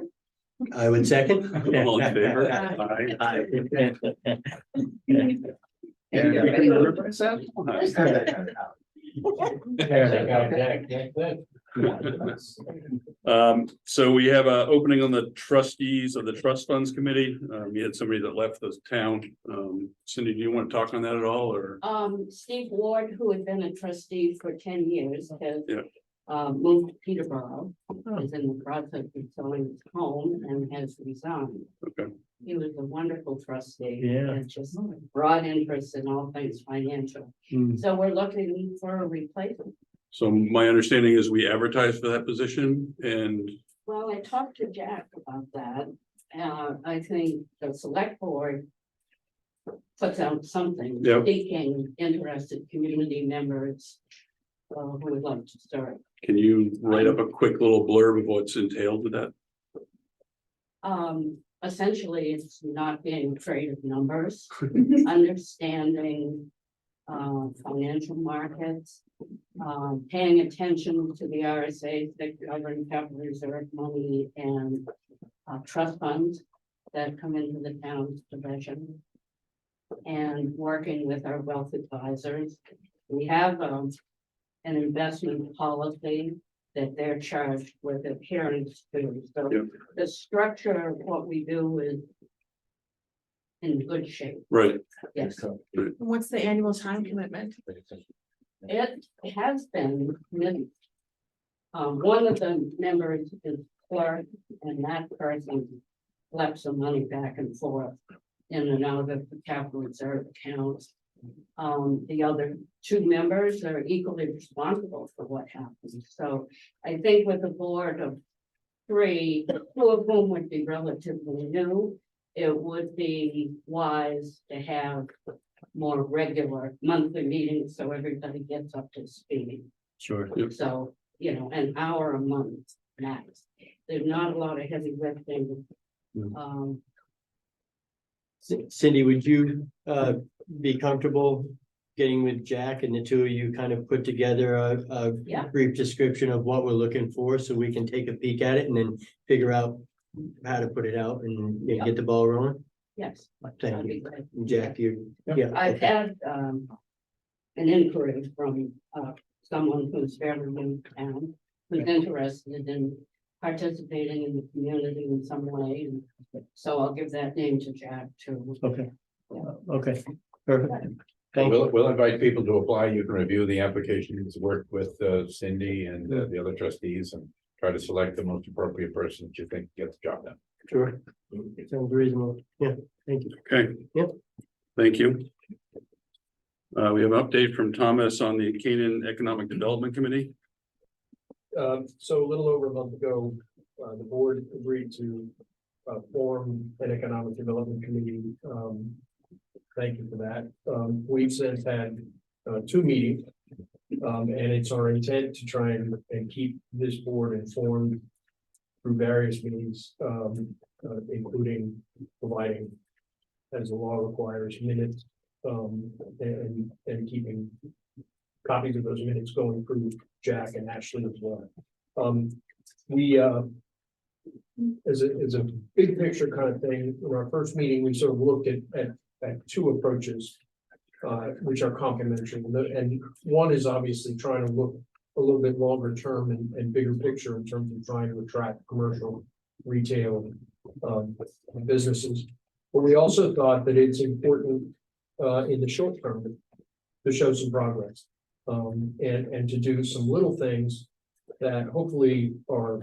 I would second. All in favor? Aye. Aye. So we have a opening on the trustees of the trust funds committee. We had somebody that left the town. Cindy, do you want to talk on that at all, or? Steve Ward, who had been a trustee for 10 years, has. Yeah. Moved to Peterborough, is in the process of selling his home and has resigned. Okay. He was a wonderful trustee. Yeah. And just broad interest in all things financial. Hmm. So we're looking for a replacement. So my understanding is we advertised for that position and, Well, I talked to Jack about that. I think the select board puts out something. Yep. Seeking interested community members who would like to serve. can you write up a quick little blurb of what's entailed with that? Essentially, it's not being afraid of numbers, understanding financial markets, paying attention to the RSA's that govern capital reserve money and trust funds that come into the town's possession, and working with our wealth advisors. We have an investment policy that they're charged with adherence to. So Yep. the structure of what we do is in good shape. Right, Yes, What's the annual time commitment? it has been with one of the members is clerk, and that person left some money back and forth in and out of the capital reserve accounts. The other two members are equally responsible for what happens. So I think with a board of three, two of whom would be relatively new, it would be wise to have more regular monthly meetings so everybody gets up to speed. Sure. So, an hour a month max. There's not a lot of heavy lifting. Mm. Cindy, would you be comfortable getting with Jack and the two of you kind of put together a Yeah. brief description of what we're looking for so we can take a peek at it and then figure out how to put it out and get the ball rolling? Yes. Thank that'd be you. great. Jack, you, yeah. I've had an inquiry from someone who's fairly new to town, who's interested in participating in the community in some way. And so I'll give that name to Jack too. Okay. Okay, perfect. Thank you. We'll invite people to apply. You can review the applications, work with Cindy and the other trustees and try to select the most appropriate person that you think gets the job done. Sure. Sounds reasonable. Yeah, thank you. okay. Yep. Thank you. We have an update from Thomas on the Canaan Economic Development Committee. So a little over a month ago, the board agreed to form an economic development committee. Thank you for that. We've since had two meetings. And it's our intent to try and keep this board informed through various means, including providing, as the law requires, minutes, and keeping copies of those minutes going through Jack and Ashley as well. We, as a big picture kind of thing, in our first meeting, we sort of looked at two approaches, which are complementary. And one is obviously trying to look a little bit longer term and bigger picture in terms of trying to attract commercial, retail, businesses. But we also thought that it's important in the short term to show some progress, and to do some little things that hopefully are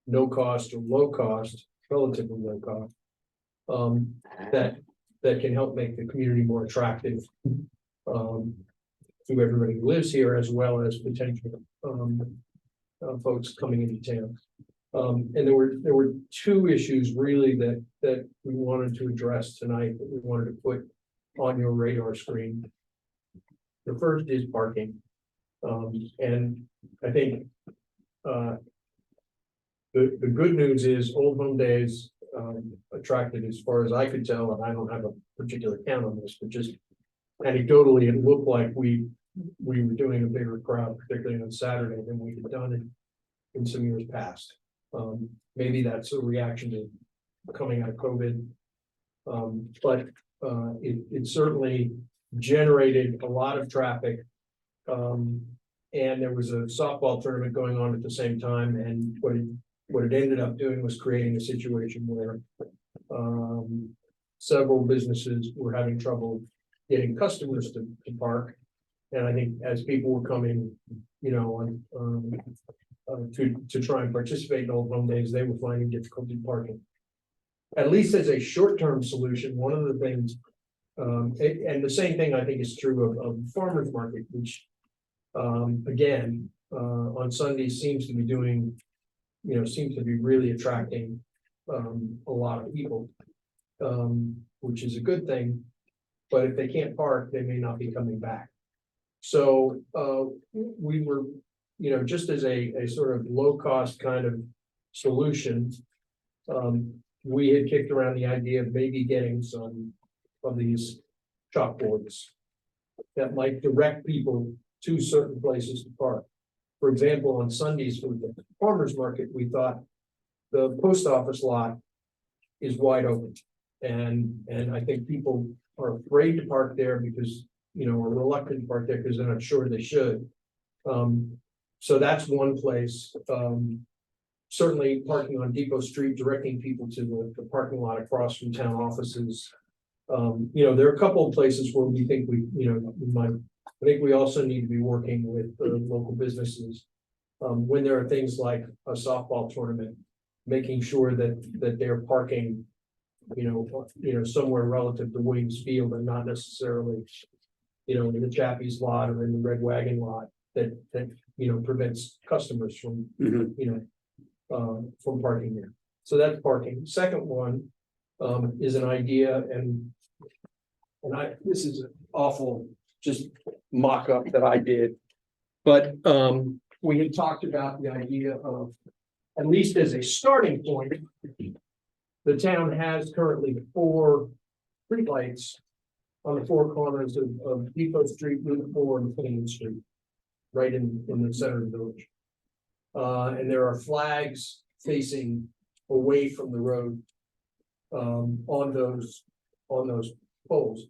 no cost or low cost, relatively low cost, that can help make the community more attractive to everybody who lives here, as well as potential folks coming into town. And there were two issues really that we wanted to address tonight, that we wanted to put on your radar screen. The first is parking. And I think the good news is Old Home Days attracted, as far as I could tell, and I don't have a particular count on this, but just anecdotally, it looked like we were doing a bigger crowd, particularly on Saturday, than we had done in some years past. Maybe that's a reaction to coming out of COVID. But it certainly generated a lot of traffic. And there was a softball tournament going on at the same time, and what it ended up doing was creating a situation where several businesses were having trouble getting customers to park. And I think as people were coming, you know, to try and participate in Old Home Days, they were finding difficulty parking. At least as a short-term solution, one of the things, and the same thing I think is true of farmers market, which again, on Sundays seems to be doing, you know, seems to be really attracting a lot of people, which is a good thing. But if they can't park, they may not be coming back. So we were, you know, just as a sort of low cost kind of solution, we had kicked around the idea of maybe getting some of these chalkboards that might direct people to certain places to park. For example, on Sundays for the farmers market, we thought the post office lot is wide open. And I think people are afraid to park there because, you know, are reluctant to park there because they're not sure they should. So that's one place. Certainly parking on Depot Street, directing people to the parking lot across from town offices. You know, there are a couple of places where we think we might. I think we also need to be working with the local businesses when there are things like a softball tournament, making sure that they're parking, you know, somewhere relative to Williams Field and not necessarily, you know, in the Chappie's lot or in the Red Wagon lot that you know prevents customers from from parking there. So that's parking. Second one is an idea, and this is an awful just mock-up that I did, but we had talked about the idea of, at least as a starting point, the town has currently 4 streetlights on the 4 corners of Depot Street, Route 4, and Plain Street, right in the center of the village. And there are flags facing away from the road on those poles.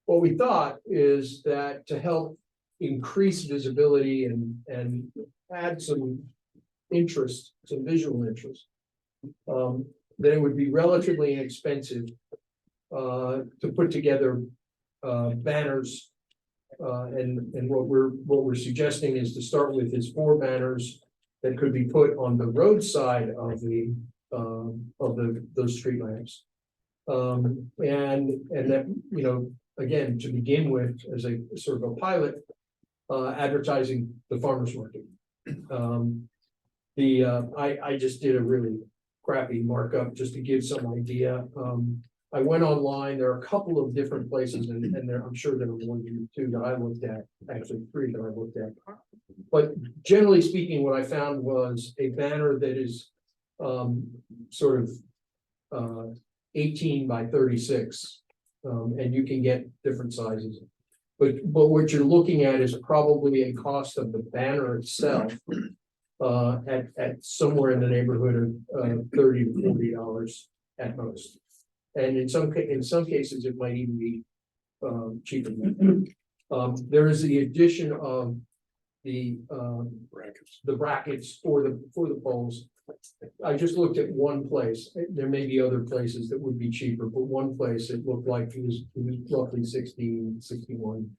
What we thought is that to help increase visibility and add some interest, some visual interest, that it would be relatively inexpensive to put together banners. And what we're suggesting is to start with is 4 banners that could be put on the roadside of those street lamps. And that, you know, again, to begin with, as a sort of a pilot, advertising the farmers market. I just did a really crappy markup just to give some idea. I went online, there are a couple of different places and there, I'm sure there were one or two that I looked at, actually three that I looked at. But generally speaking, what I found was a banner that is sort of 18 by 36. And you can get different sizes. But what you're looking at is probably a cost of the banner itself at somewhere in the neighborhood of $30 to $40 at most. And in some cases, it might even be cheaper than that. There is the addition of the brackets for the poles. I just looked at one place. There may be other places that would be cheaper, but one place it looked like it was roughly $61.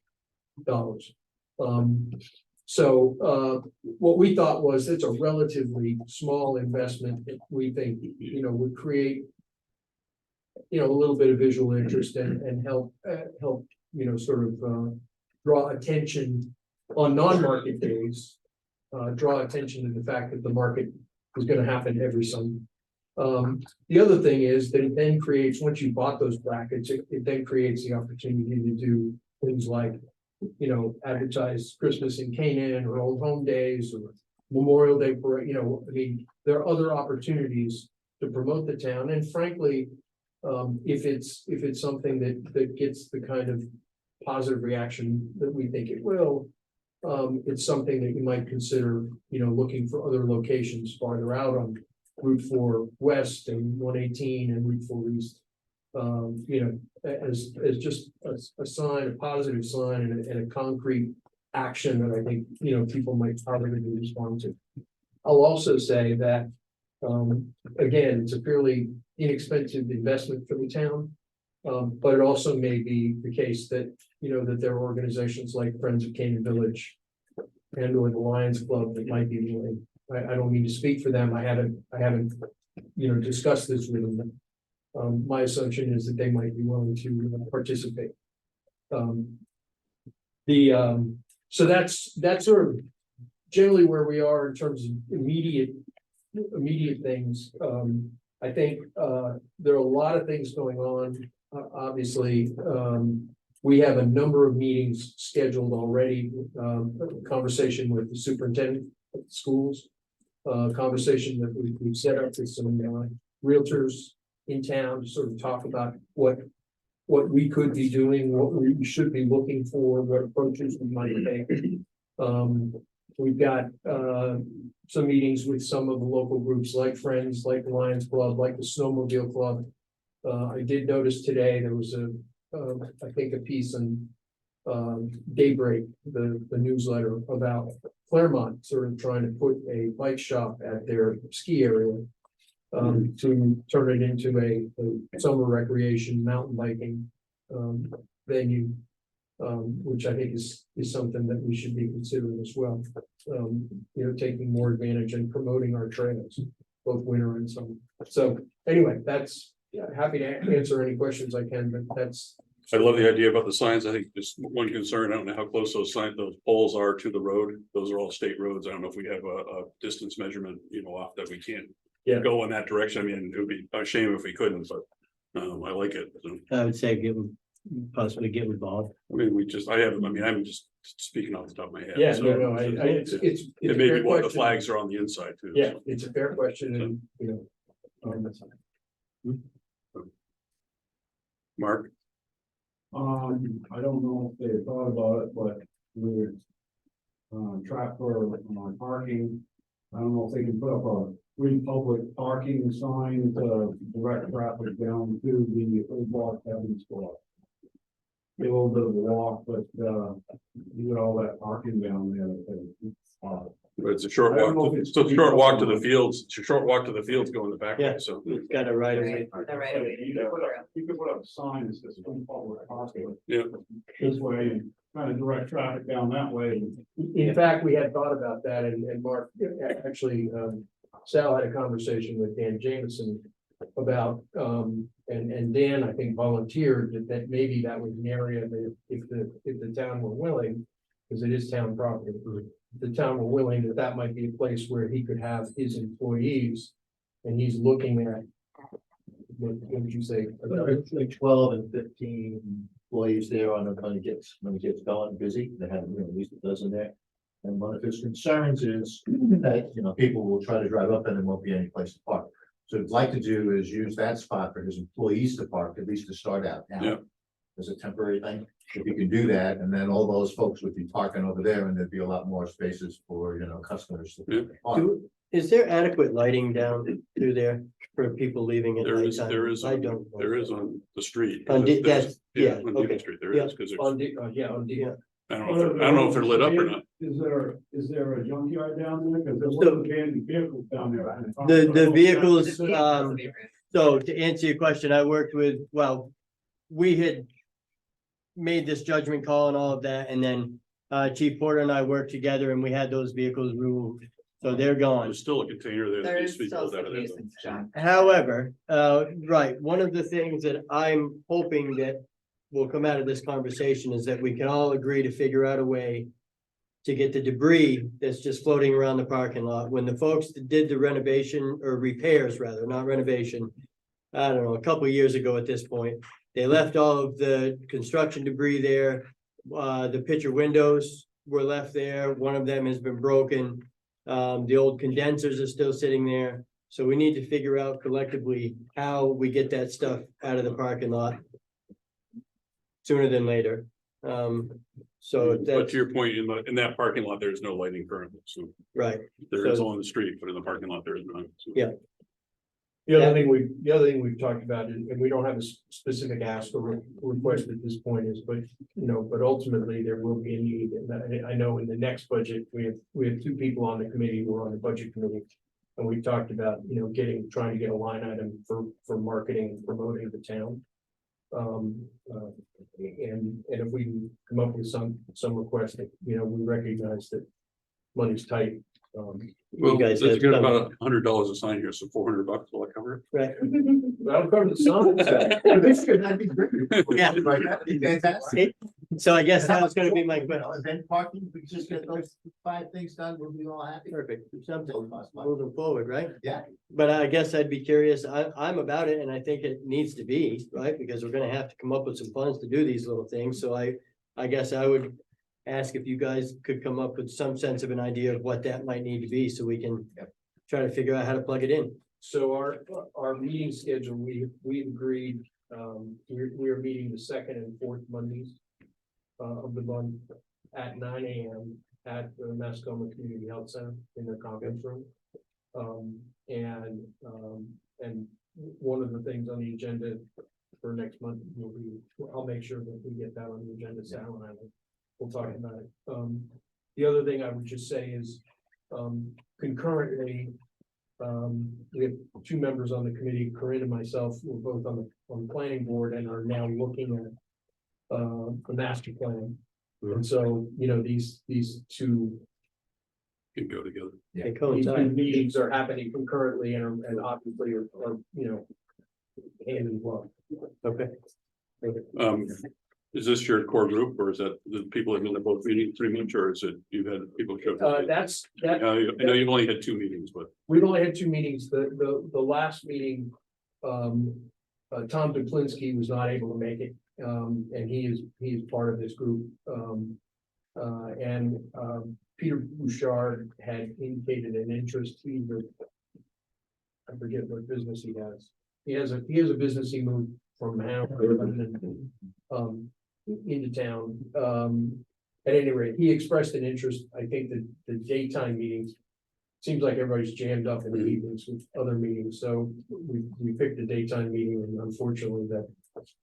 So what we thought was it's a relatively small investment that we think, would create, a little bit of visual interest and help, sort of draw attention on non-market days, draw attention to the fact that the market is going to happen every Sunday. The other thing is that it then creates, once you bought those brackets, it then creates the opportunity to do things like, advertise Christmas in Canaan or Old Home Days or Memorial Day Parade. I mean, there are other opportunities to promote the town. And frankly, if it's something that gets the kind of positive reaction that we think it will, it's something that you might consider, looking for other locations farther out on Route 4 West and 118 and Route 4 East. As just a sign, a positive sign and a concrete action that I think, people might probably respond to. I'll also say that, again, it's a fairly inexpensive investment for the town. But it also may be the case that, that there are organizations like Friends of Canaan Village and or the Lions Club that might be willing. I don't mean to speak for them. I haven't, discussed this with them. My assumption is that they might be willing to participate. So that's sort of generally where we are in terms of immediate things. I think there are a lot of things going on. Obviously, we have a number of meetings scheduled already. Conversation with the superintendent of the schools. Conversation that we've set up with some realtors in town to sort of talk about what we could be doing, what we should be looking for, what approaches we might take. We've got some meetings with some of the local groups like Friends, like the Lions Club, like the Snowmobile Club. I did notice today there was I think a piece in Daybreak, the newsletter about Claremont sort of trying to put a bike shop at their ski area to turn it into a summer recreation mountain biking venue, which I think is something that we should be considering as well. Taking more advantage and promoting our trails, both winter and summer. So anyway, that's happy to answer any questions I can, but that's. I love the idea about the signs. I think just one concern, I don't know how close those poles are to the road. Those are all state roads. I don't know if we have a distance measurement, off that we can't go in that direction. I mean, it would be a shame if we couldn't, but I like it. So. I would say possibly get with Bob. I mean, I'm just speaking off the top of my head. Yeah, so, no, it's it may be why the flags are on the inside too. Yeah, it's a fair question and, Mark? I don't know if they thought about it, but we're trapped for parking. I don't know if they can put up a free public parking sign to direct traffic down to the old block cabin spot. A little bit of a walk, but you get all that parking down there. But it's a short walk. So it's a short walk to the fields. It's a short walk to the fields going the back way. So It's got a right away. You could put up signs that says free public parking. Yeah. This way and kind of direct traffic down that way. in fact, we had thought about that and Mark, actually, Sal had a conversation with Dan Jameson about, and Dan, I think, volunteered that maybe that was an area that if the town were willing, because it is town property, if the town were willing, that might be a place where he could have his employees, and he's looking at what would you say? Like 12 and 15 employees there on when it gets going busy, they have, at least a dozen there. And one of his concerns is that, people will try to drive up and there won't be any place to park. So what I'd like to do is use that spot for his employees to park, at least to start out now. Yeah. As a temporary thing, if you can do that, and then all those folks would be parking over there and there'd be a lot more spaces for, customers. To park. Is there adequate lighting down through there for people leaving at There is, nighttime? there is, I don't. know. there is on the street. On D- There's- that's- yeah, On okay. Deacon Street, there Yeah. is, because On D, Yeah. I don't know if they're lit up or not. Is there a junkyard down there? Cause there So- wasn't abandoned vehicles down there. The vehicles, so to answer your question, I worked with, well, we had made this judgment call and all of that, and then Chief Porter and I worked together and we had those vehicles removed. So they're gone. There's still a container there that There needs is to be still pulled out some of there. usage, John. However, right, one of the things that I'm hoping that will come out of this conversation is that we can all agree to figure out a way to get the debris that's just floating around the parking lot. When the folks that did the renovation or repairs rather, not renovation, I don't know, a couple of years ago at this point, they left all of the construction debris there. The picture windows were left there. One of them has been broken. The old condensers are still sitting there. So we need to figure out collectively how we get that stuff out of the parking lot sooner than later. So But that's to your point, in that parking lot, there's no lighting currently, so right. there is So- on the street, but in the parking lot, there is none. So- Yeah. The other thing we've talked about, and we don't have a specific ask or request at this point is, but, but ultimately there will be a need. And I know in the next budget, we have two people on the committee who are on the budget committee. And we've talked about, trying to get a line item for marketing and promoting the town. And if we can come up with some request that, we recognize that money's tight. Well, guys let's have get some- about $100 a sign here, so $400, will that cover it? Right. That'll cover the sun. That'd be great. Yeah. Right, that'd be fantastic. So I guess that was gonna be my question. Event parking, we just get those 5 things done, we'll be all happy. Perfect. Something moving forward, right? Yeah. But I guess I'd be curious, I'm about it and I think it needs to be, right? Because we're gonna have to come up with some funds to do these little things, so I guess I would ask if you guys could come up with some sense of an idea of what that might need to be, so we can try to figure out how to plug it in. So our meeting schedule, we agreed, we are meeting the second and fourth Mondays of the month at 9 AM at the Mascoma Community Health Center in their conference room. And one of the things on the agenda for next month will be, I'll make sure that we get that on the agenda, Sal and I we'll talk about it. The other thing I would just say is, concurrently, we have two members on the committee, Corinne and myself, we're both on the planning board and are now looking at the master plan. And so, these two Can go together. They these two coincide. meetings are happening concurrently and obviously are, hand in glove. Okay. Is this your core group, or is that the people that have been at both meetings pretty much, or is it, you've had people show? up? That I know you've only had 2 meetings, but we've only had 2 meetings. The last meeting, Tom Duplinski was not able to make it. And he is part of this group. Peter Bouchard had indicated an interest. I forget what business he has. He has a business he moved from Hanover into town. At any rate, he expressed an interest. I think that the daytime meetings, seems like everybody's jammed up in the evenings with other meetings, so we picked a daytime meeting, and unfortunately that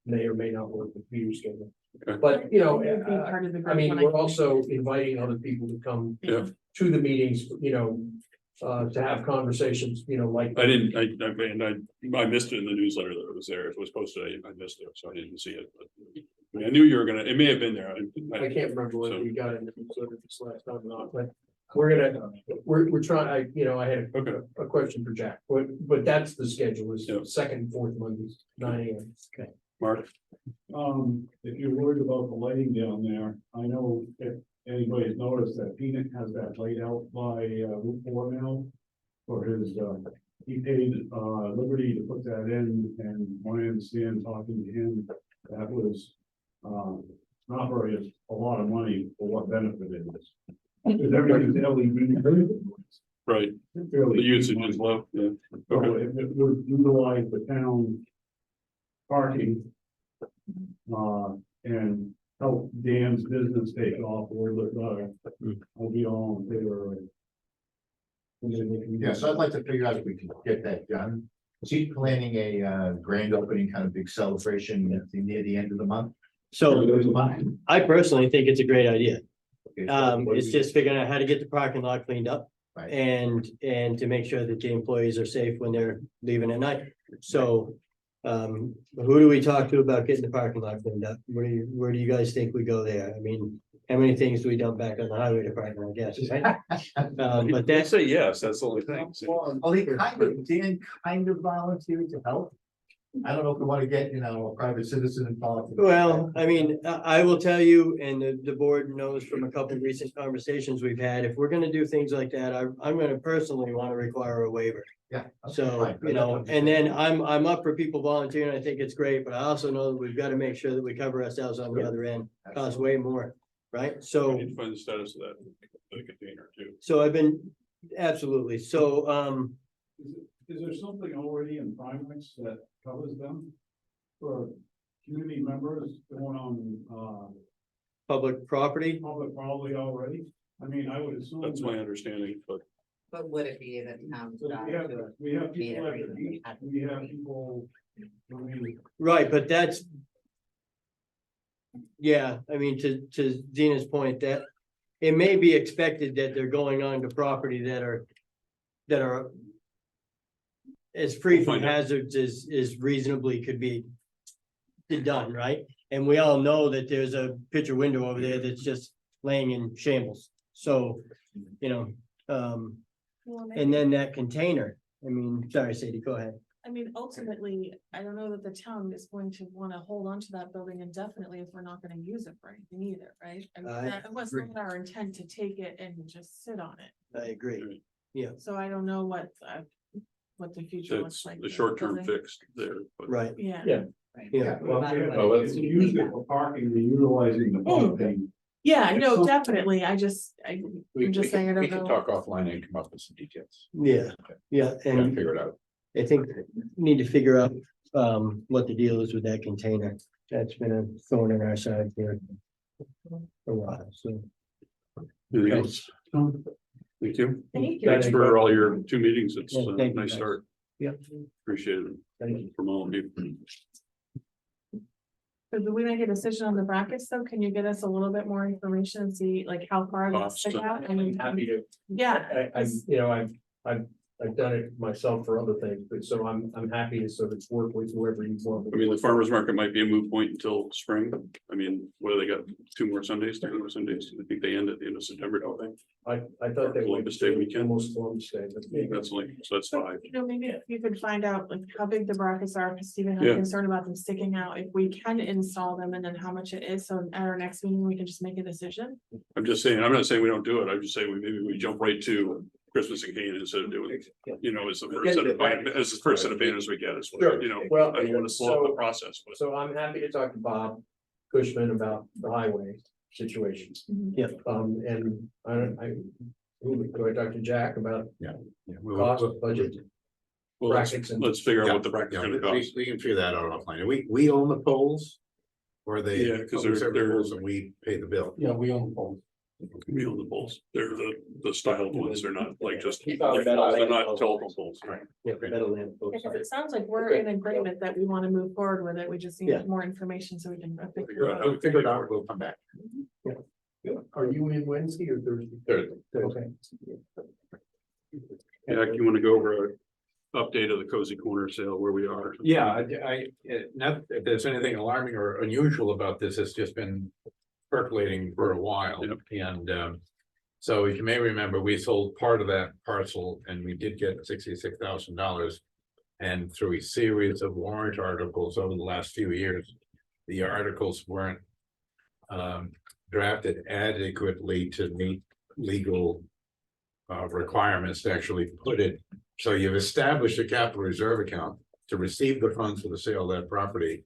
may or may not work with Peter's schedule. Okay. But, It would be part of the I group mean, when we're also inviting other people to come Yeah. to the meetings, to have conversations, like. I didn't, I missed it in the newsletter that it was there. It was posted, I missed it, so I didn't see it, but I mean, I knew you were gonna, it may have been there. I can't remember whether we got it this last time or not, but we're trying, I had Okay. a question for Jack, but that's the schedule is Yeah. second and fourth Mondays, 9 AM. Okay. Mark, If you're worried about the lighting down there, I know if anybody's noticed that Peanut has that light out by Route 4 now for his he paid, Liberty to put that in, and when I understand talking to him, that was, not very, a lot of money for what benefit it is. Because everything's LED. Right, Fairly the usage cheap is money. low, yeah. So Okay, if it would utilize the town parking, and help Dan's business take off a little bit better, I'll be all in favor of it. Yeah, so I'd like to figure out if we can get that done. She's planning a grand opening, kind of big celebration near the end of the month. So There's a month. I personally think it's a great idea. Okay, so what do It's we- just figuring out how to get the parking lot cleaned up. Right. And to make sure that the employees are safe when they're leaving at night. So, who do we talk to about getting the parking lot cleaned up? Where do you guys think we go there? I mean, how many things do we dump back on the highway department, I guess, right? But they that's, say yes, that's the only thing. Well, Dan kind of volunteered to help. I don't know if we want to get, a private citizen involved. well, I mean, I will tell you, and the board knows from a couple of recent conversations we've had, if we're gonna do things like that, I'm gonna personally want to require a waiver. Yeah. So, and then I'm up for people volunteering, I think it's great, but I also know that we've got to make sure that we cover ourselves on the other end, costs way more, right? We So, need to find the status of that, the container too. so I've been, absolutely, so, Is there something already in Primex that covers them? For community members going on, public property, public probably already? I mean, I would assume. That's my understanding, but But would it be the town's So job we have, to? we have be people the at the reason beach, we we have people, I mean, right, but that's. Yeah, I mean, to Dina's point, that it may be expected that they're going on to property that are. As free from Find out. hazards as reasonably could be. Done, right? And we all know that there's a picture window over there that's just laying in shambles, so, Well, and then that container, I mean, sorry, Sadie, go ahead. I mean, ultimately, I don't know that the town is going to wanna hold on to that building indefinitely if we're not gonna use it for anything either, right? I mean, I that was agree. not our intent to take it and just sit on it, I agree, so I don't know what the future looks it's like. the for short-term building. fix there. But right, Yeah. Yeah. yeah, Well, if you use it for parking, we're utilizing the parking. Yeah, no, It's definitely, I'm just saying, I don't We can know. talk offline and come up with some details. yeah, And and figure it out. I think we need to figure out, what the deal is with that container. That's been a thorn in our side for a while, so. anything else? Thank you. Thank you. Thanks for all your 2 meetings. It's Yeah, a thank you, nice guys. start. Yeah. Appreciate it Thank you. from all of you. So do we make a decision on the brackets though? Can you get us a little bit more information and see like how far they Cost. stick out? I mean, Happy to, yeah, I've done it myself for other things, but so I'm happy to sort of work with whoever you want. I mean, the farmer's market might be a moot point until spring. I mean, what do they got? 2 more Sundays, 3 more Sundays? I think they end at the end of September, don't they? I thought they were Columbus Day weekend. almost Columbus Day, but That's like, so that's 5. you know, maybe if you could find out like how big the brackets are, because Stephen had Yeah. concern about them sticking out. If we can install them and then how much it is, so at our next meeting, we can just make a decision. I'm just saying, I'm not saying we don't do it. I'm just saying maybe we jump right to Christmas and Canaan instead of doing, as the first set of banners we get, Sure. Well, I don't want to slow up the so- process, but. So I'm happy to talk to Bob Cushman about the highway situation. Yeah. And do I talk to Jack about cost, budget? Well, brackets and- let's figure out what the bracket's Yeah, gonna cost. we can figure that out offline. We own the poles? Or they? Yeah, 'cause public service they're- poles And we pay the bill. Yeah, we own the poles. We own the poles. They're the styled ones. They're not like just, Keep they're out metal not lamp telephone poles. Yeah, metal lamp posts. Because it sounds like we're in agreement that we want to move forward with it. We just Yeah. need more information so we can. Figure out how We figure it out, we'll come back. Are you in Wednesday or Thursday? Thursday. Okay. Jack, you want to go over a update of the Cozy Corner sale, where we are? Yeah, not if there's anything alarming or unusual about this, it's just been percolating for a while. Yep. And so as you may remember, we sold part of that parcel and we did get $66,000. And through a series of warrant articles over the last few years, the articles weren't drafted adequately to meet legal requirements to actually put it, so you've established a capital reserve account to receive the funds for the sale of that property.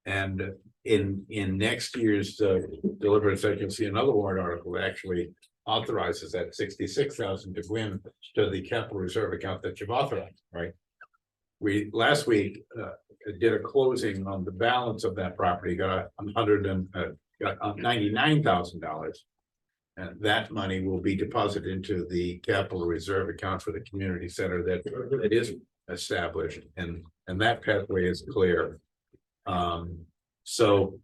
And in next year's deliberative session, you'll see another warrant article that actually authorizes that 66,000 to go in to the capital reserve account that you've authorized, right? We last week did a closing on the balance of that property, got $99,000. And that money will be deposited into the capital reserve account for the community center that is established, and that pathway is clear. So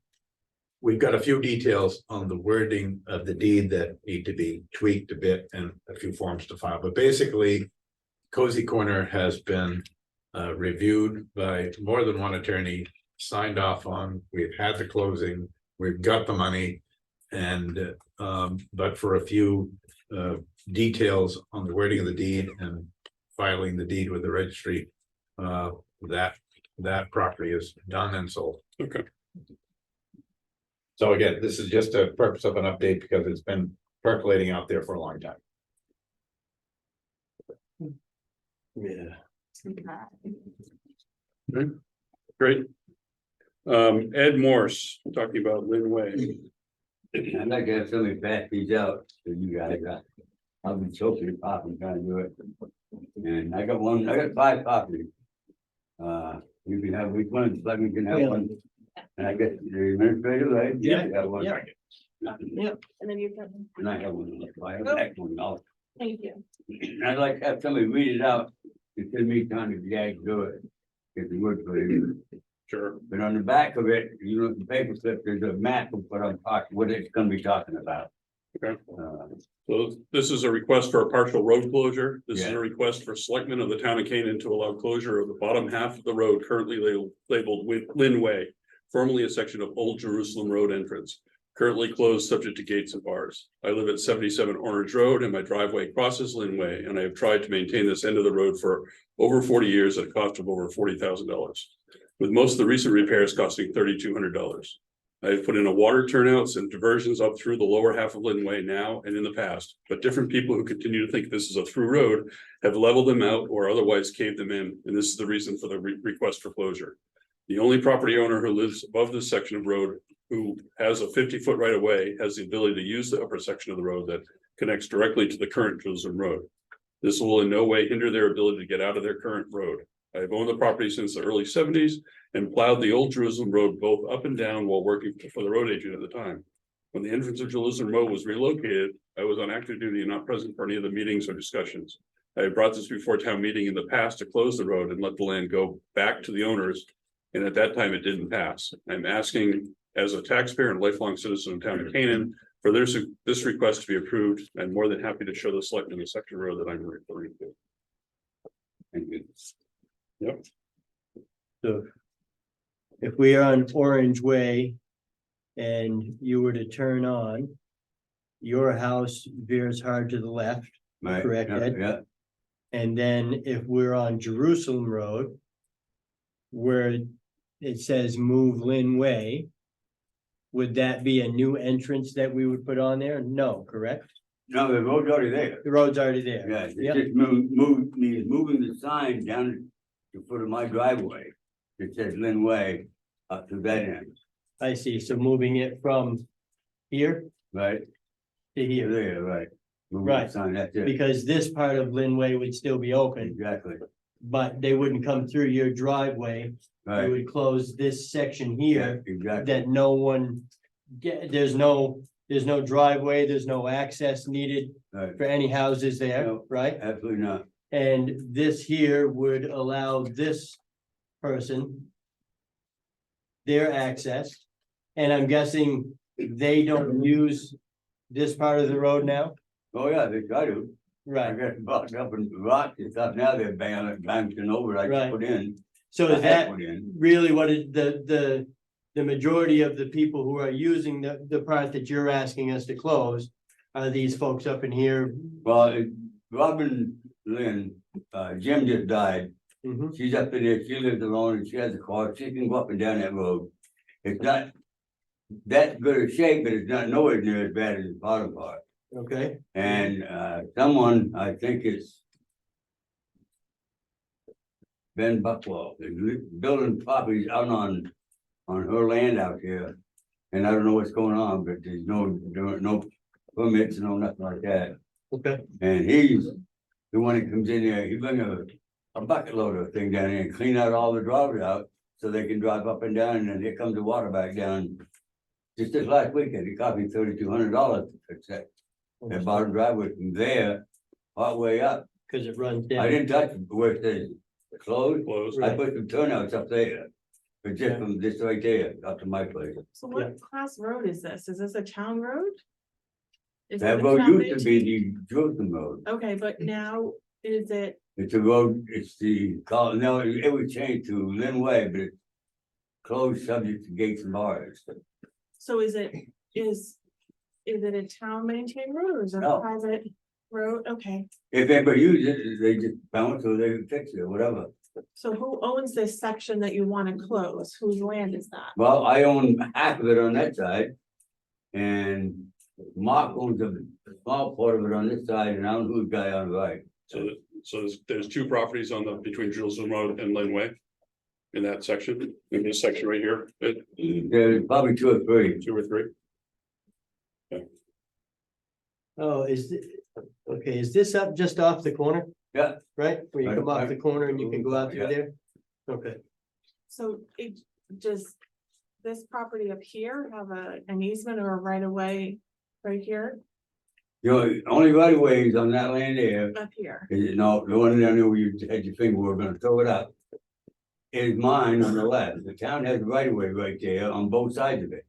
we've got a few details on the wording of the deed that need to be tweaked a bit and a few forms to file, but basically Cozy Corner has been reviewed by more than one attorney, signed off on. We've had the closing, we've got the money, and but for a few details on the wording of the deed and filing the deed with the registry, that property is done and sold. Okay. So again, this is just a purpose of an update because it's been percolating out there for a long time. Yeah. Great. Ed Morse, talking about Lynn Way. I'd like to have somebody back these out to you guys. I've been choking pop and trying to do it. And I got 5 copies. You can have which one, like we can have one. And I get the administrative, right? Yeah, I got one. yeah. Yep. And then you've got. And I have one, I have the next one also. Thank you. And I'd like to have somebody read it out instead of me trying to gag through it. Get the word for it. Sure. But on the back of it, you know, the paper clip, there's a map of what it's gonna be talking about. Okay. So this is a request for a partial road closure. This is Yeah. a request for selectmen of the town of Canaan to allow closure of the bottom half of the road currently labeled with Lynn Way, formerly a section of Old Jerusalem Road entrance, currently closed subject to gates and bars. I live at 77 Orange Road and my driveway crosses Lynn Way, and I have tried to maintain this end of the road for over 40 years at a cost of over $40,000, with most of the recent repairs costing $3,200. I have put in a water turnouts and diversions up through the lower half of Lynn Way now and in the past, but different people who continue to think this is a through road have leveled them out or otherwise caved them in, and this is the reason for the request for closure. The only property owner who lives above this section of road who has a 50-foot right of way has the ability to use the upper section of the road that connects directly to the current Jerusalem Road. This will in no way hinder their ability to get out of their current road. I have owned the property since the early 70s and plowed the old Jerusalem Road both up and down while working for the road agent at the time. When the entrance of Jerusalem Road was relocated, I was on active duty and not present for any of the meetings or discussions. I have brought this before town meeting in the past to close the road and let the land go back to the owners, and at that time it didn't pass. I'm asking as a taxpayer and lifelong citizen of town of Canaan for this request to be approved. I'm more than happy to show the selectmen the section road that I'm referring to. Thank you. Yep. So if we are on Orange Way and you were to turn on, your house veers hard to the left, Right. correct, Yeah, Ed? yeah. And then if we're on Jerusalem Road, where it says move Lynn Way, would that be a new entrance that we would put on there? No, correct? No, the road's already there. The road's already there. Yeah, it's Yep. just moving the sign down the foot of my driveway. It says Lynn Way up to that end, I see. So moving it from here right? to here, There, right. Moving the Right. sign, that's it. because this part of Lynn Way would still be open, Exactly, but they wouldn't come through your driveway. They right. would close this section Yeah, here exactly. that no one there's no driveway, there's no access needed Right. for any houses there, No. right? Absolutely not. And this here would allow this person their access. And I'm guessing they don't use this part of the road now? Oh, yeah, they try to. I Right, got bucked up in rocks and stuff. Now they're banking over, I Right. put in. so I is had that put in. really what is the majority of the people who are using the part that you're asking us to close? Are these folks up in here? Well, Robin Lynn, Jim just died. Mhm. She's up in there, she lives alone and she has a car, she can go up and down that road. It's not that good a shape, but it's not nowhere near as bad as the bottom part. Okay, And someone, I think it's Ben Buckwell, is building properties out on her land out here. And I don't know what's going on, but there's no permits, no nothing like that. okay, And he's the one that comes in there, he bring a bucket load of thing down here and clean out all the driveways out. So they can drive up and down, and then here comes the water back down. Just this last weekend, he cost me $3,200 to fix that. That bottom driveway from there, all the way up. because it runs I down. didn't touch where it says closed. Closed. I put some turnouts up there. But just from this right there, up to my place. So what class road is this? Is this a town road? Is it That a road town used to be the Jerusalem Road. Okay, but now is it, It's a road, it's no, it was changed to Lynn Way, but it's closed subject to gates and bars. so is it a town maintained road or is it a No. private road? Okay, If they ever use it, they just bounce or they fix it, or whatever. so who owns this section that you want to close? Whose land is that? Well, I own half of it on that side. And Mark owns a small part of it on this side, and I don't know who's guy on the right. So there's two properties on between Jerusalem Road and Lynn Way. In that section, in this section right here, There's probably two or three. two or three. Oh, okay, is this up just off the corner, Yeah, right? Where you come off the corner and you can go out through Yeah. there? Okay, So does this property up here have an easement or a right of way right here, you know, only right of ways on that land there. up here? No, the one down there where you had your finger, we're gonna throw it up. Is mine on the left. The town has the right of way right there on both sides of it.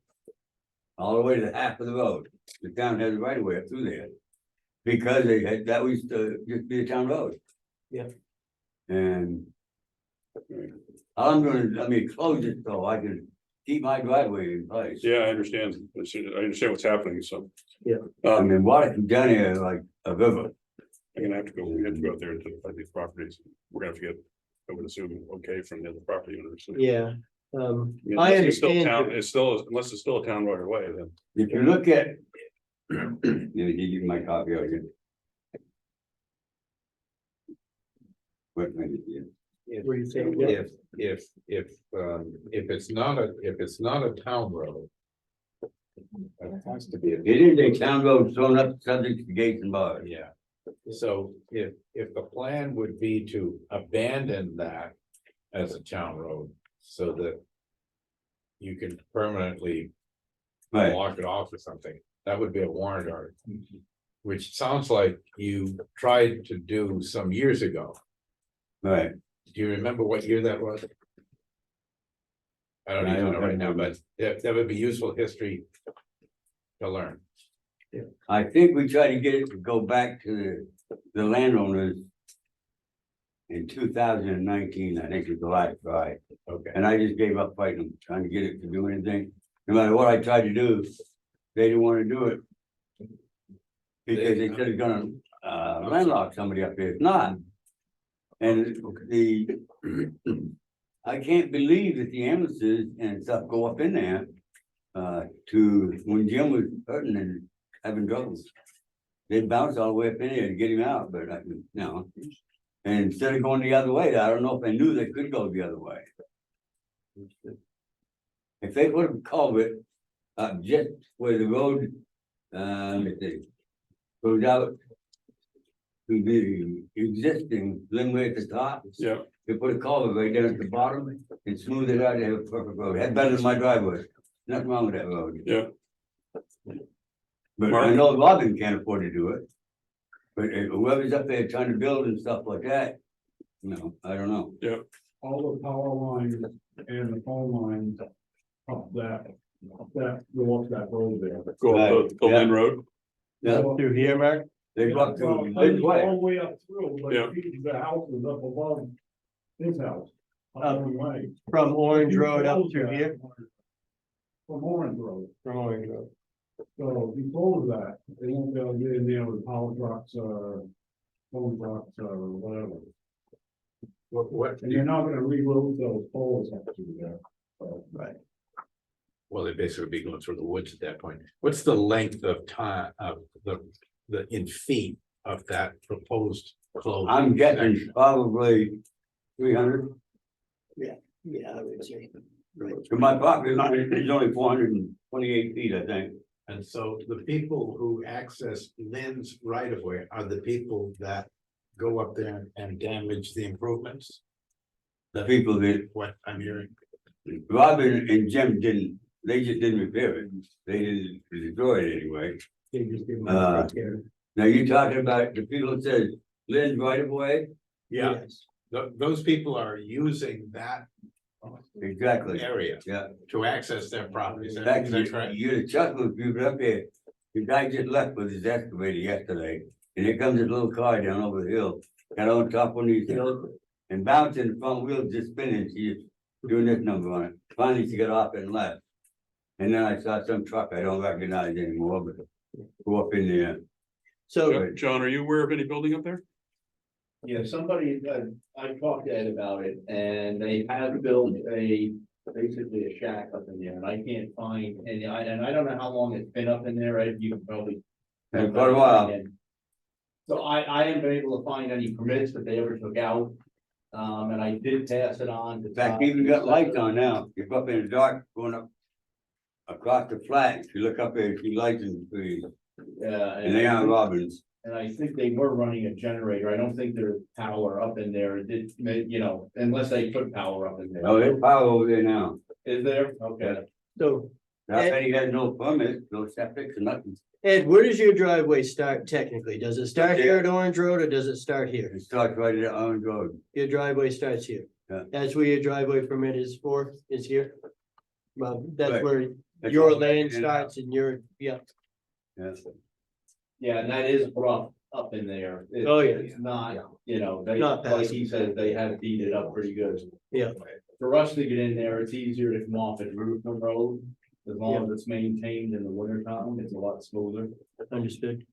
All the way to half of the road. The town has the right of way up through there. Because that was just be a town road. Yeah. And all I'm gonna, close it so I can keep my driveway in place. Yeah, I understand. I understand what's happening, so. Yeah. Water comes down here like a river. I'm gonna have to go, we have to go out there to find these properties. We're gonna have to get, I would assume, okay from the other property owners. yeah, Unless I it's still understand. town- It's still, unless it's still a town right away, then. If you look at. Let me give you my copy out here. What minute here? Where you say, yeah. If it's not a town road. It has to be. It is a town road thrown up subject to gates and bars. Yeah, so if the plan would be to abandon that as a town road, so that. You can permanently Right, block it off or something, that would be a warrant article. Which sounds like you tried to do some years ago. right. Do you remember what year that was? I don't I even don't know right now, remember. but that would be useful history. To learn. I think we tried to get it to go back to the landowners. In 2019, I think was the last try, Okay. and I just gave up fighting them, trying to get it to do anything. No matter what I tried to do, they didn't wanna do it. Because they said it's gonna landlock somebody up there, it's not. And I can't believe that the ambulances and stuff go up in there. To when Jim was hurting and having troubles. They bounced all the way up in there to get him out, but no. And instead of going the other way, I don't know if they knew they could go the other way. If they put a culvert just where the road, let's see, goes out to the existing Linway at the top. Yeah. They put a culvert right down at the bottom and smooth it out, they have a perfect road, had better than my driveway, nothing wrong with that road. Yeah. But Mark? I know Robin can't afford to do it. But whoever's up there trying to build and stuff like that, I don't know. All the power lines and the phone lines up that go up that road there. Go up the Lynn Road. Yeah, Through here, Mark? they walk Well, through it Lynn's goes way. all the way up through, Yeah. but the house is up above his house. Up one way. From Orange Road up through here? From Orange Road. From Orange Road. So because of that, they won't be able to get in there with power trucks or phone trucks or whatever. What, And you're not gonna reload those poles up through there. Right. well, they basically be going through the woods at that point. What's the length of time of the in feet of that proposed closed. I'm getting section? probably 300. Yeah, I would say. Right. So my property line is only 428 feet, I think. And so the people who access Lynn's right of way are the people that go up there and damage the improvements? The people that What I'm hearing. Robin and Jim didn't, they just didn't repair it. They didn't destroy it anyway. They just give them Uh, a take care. Now you talking about the people that said Lynn's right of way? Yeah, Yes. those people are using that Exactly. area Yeah. to access their properties. In fact, Is that correct? you'd chuckle if you were up there. The guy just left with his excavator yesterday, and here comes his little car down over the hill. Got on top of one of these hills and bouncing, the front wheel just spinning, she's doing this number on it. Finally, she got off and left. And then I saw some truck I don't recognize anymore, but go up in there. So, John, are you aware of any building up there? Yeah, somebody, I talked to Ed about it, and they have built basically a shack up in there, and I can't find, and I don't know how long it's been up in there, Ed, you can probably. It's quite a while. So I haven't been able to find any permits that they ever took out, and I did pass it on to. In fact, even got lights on now. You're up in the dark going up across the flat. If you look up there, you see lights in the trees, Yeah. and they aren't Robins. And I think they were running a generator. I don't think there's power up in there. It did, you know, unless they put power up in there. Oh, there's power over there now. Is there? Okay. so I bet he has no permits, no septic, or nothing. Ed, where does your driveway start technically? Does it start here at Orange Road or does it start here? It starts right at Orange Road. Your driveway starts here. Yeah. That's where your driveway permit is for, is here? Well, that's Right. where That's your all lane in and out. starts and your, yeah. Yes. Yeah, and that is rough up in there. Oh, yeah. It's not, you know, they, Not like he said, they have beat it up pretty good. Yeah. For us to get in there, it's easier to come off at Rutland Road. As long as it's maintained in the winter time, it's a lot smoother. Understood.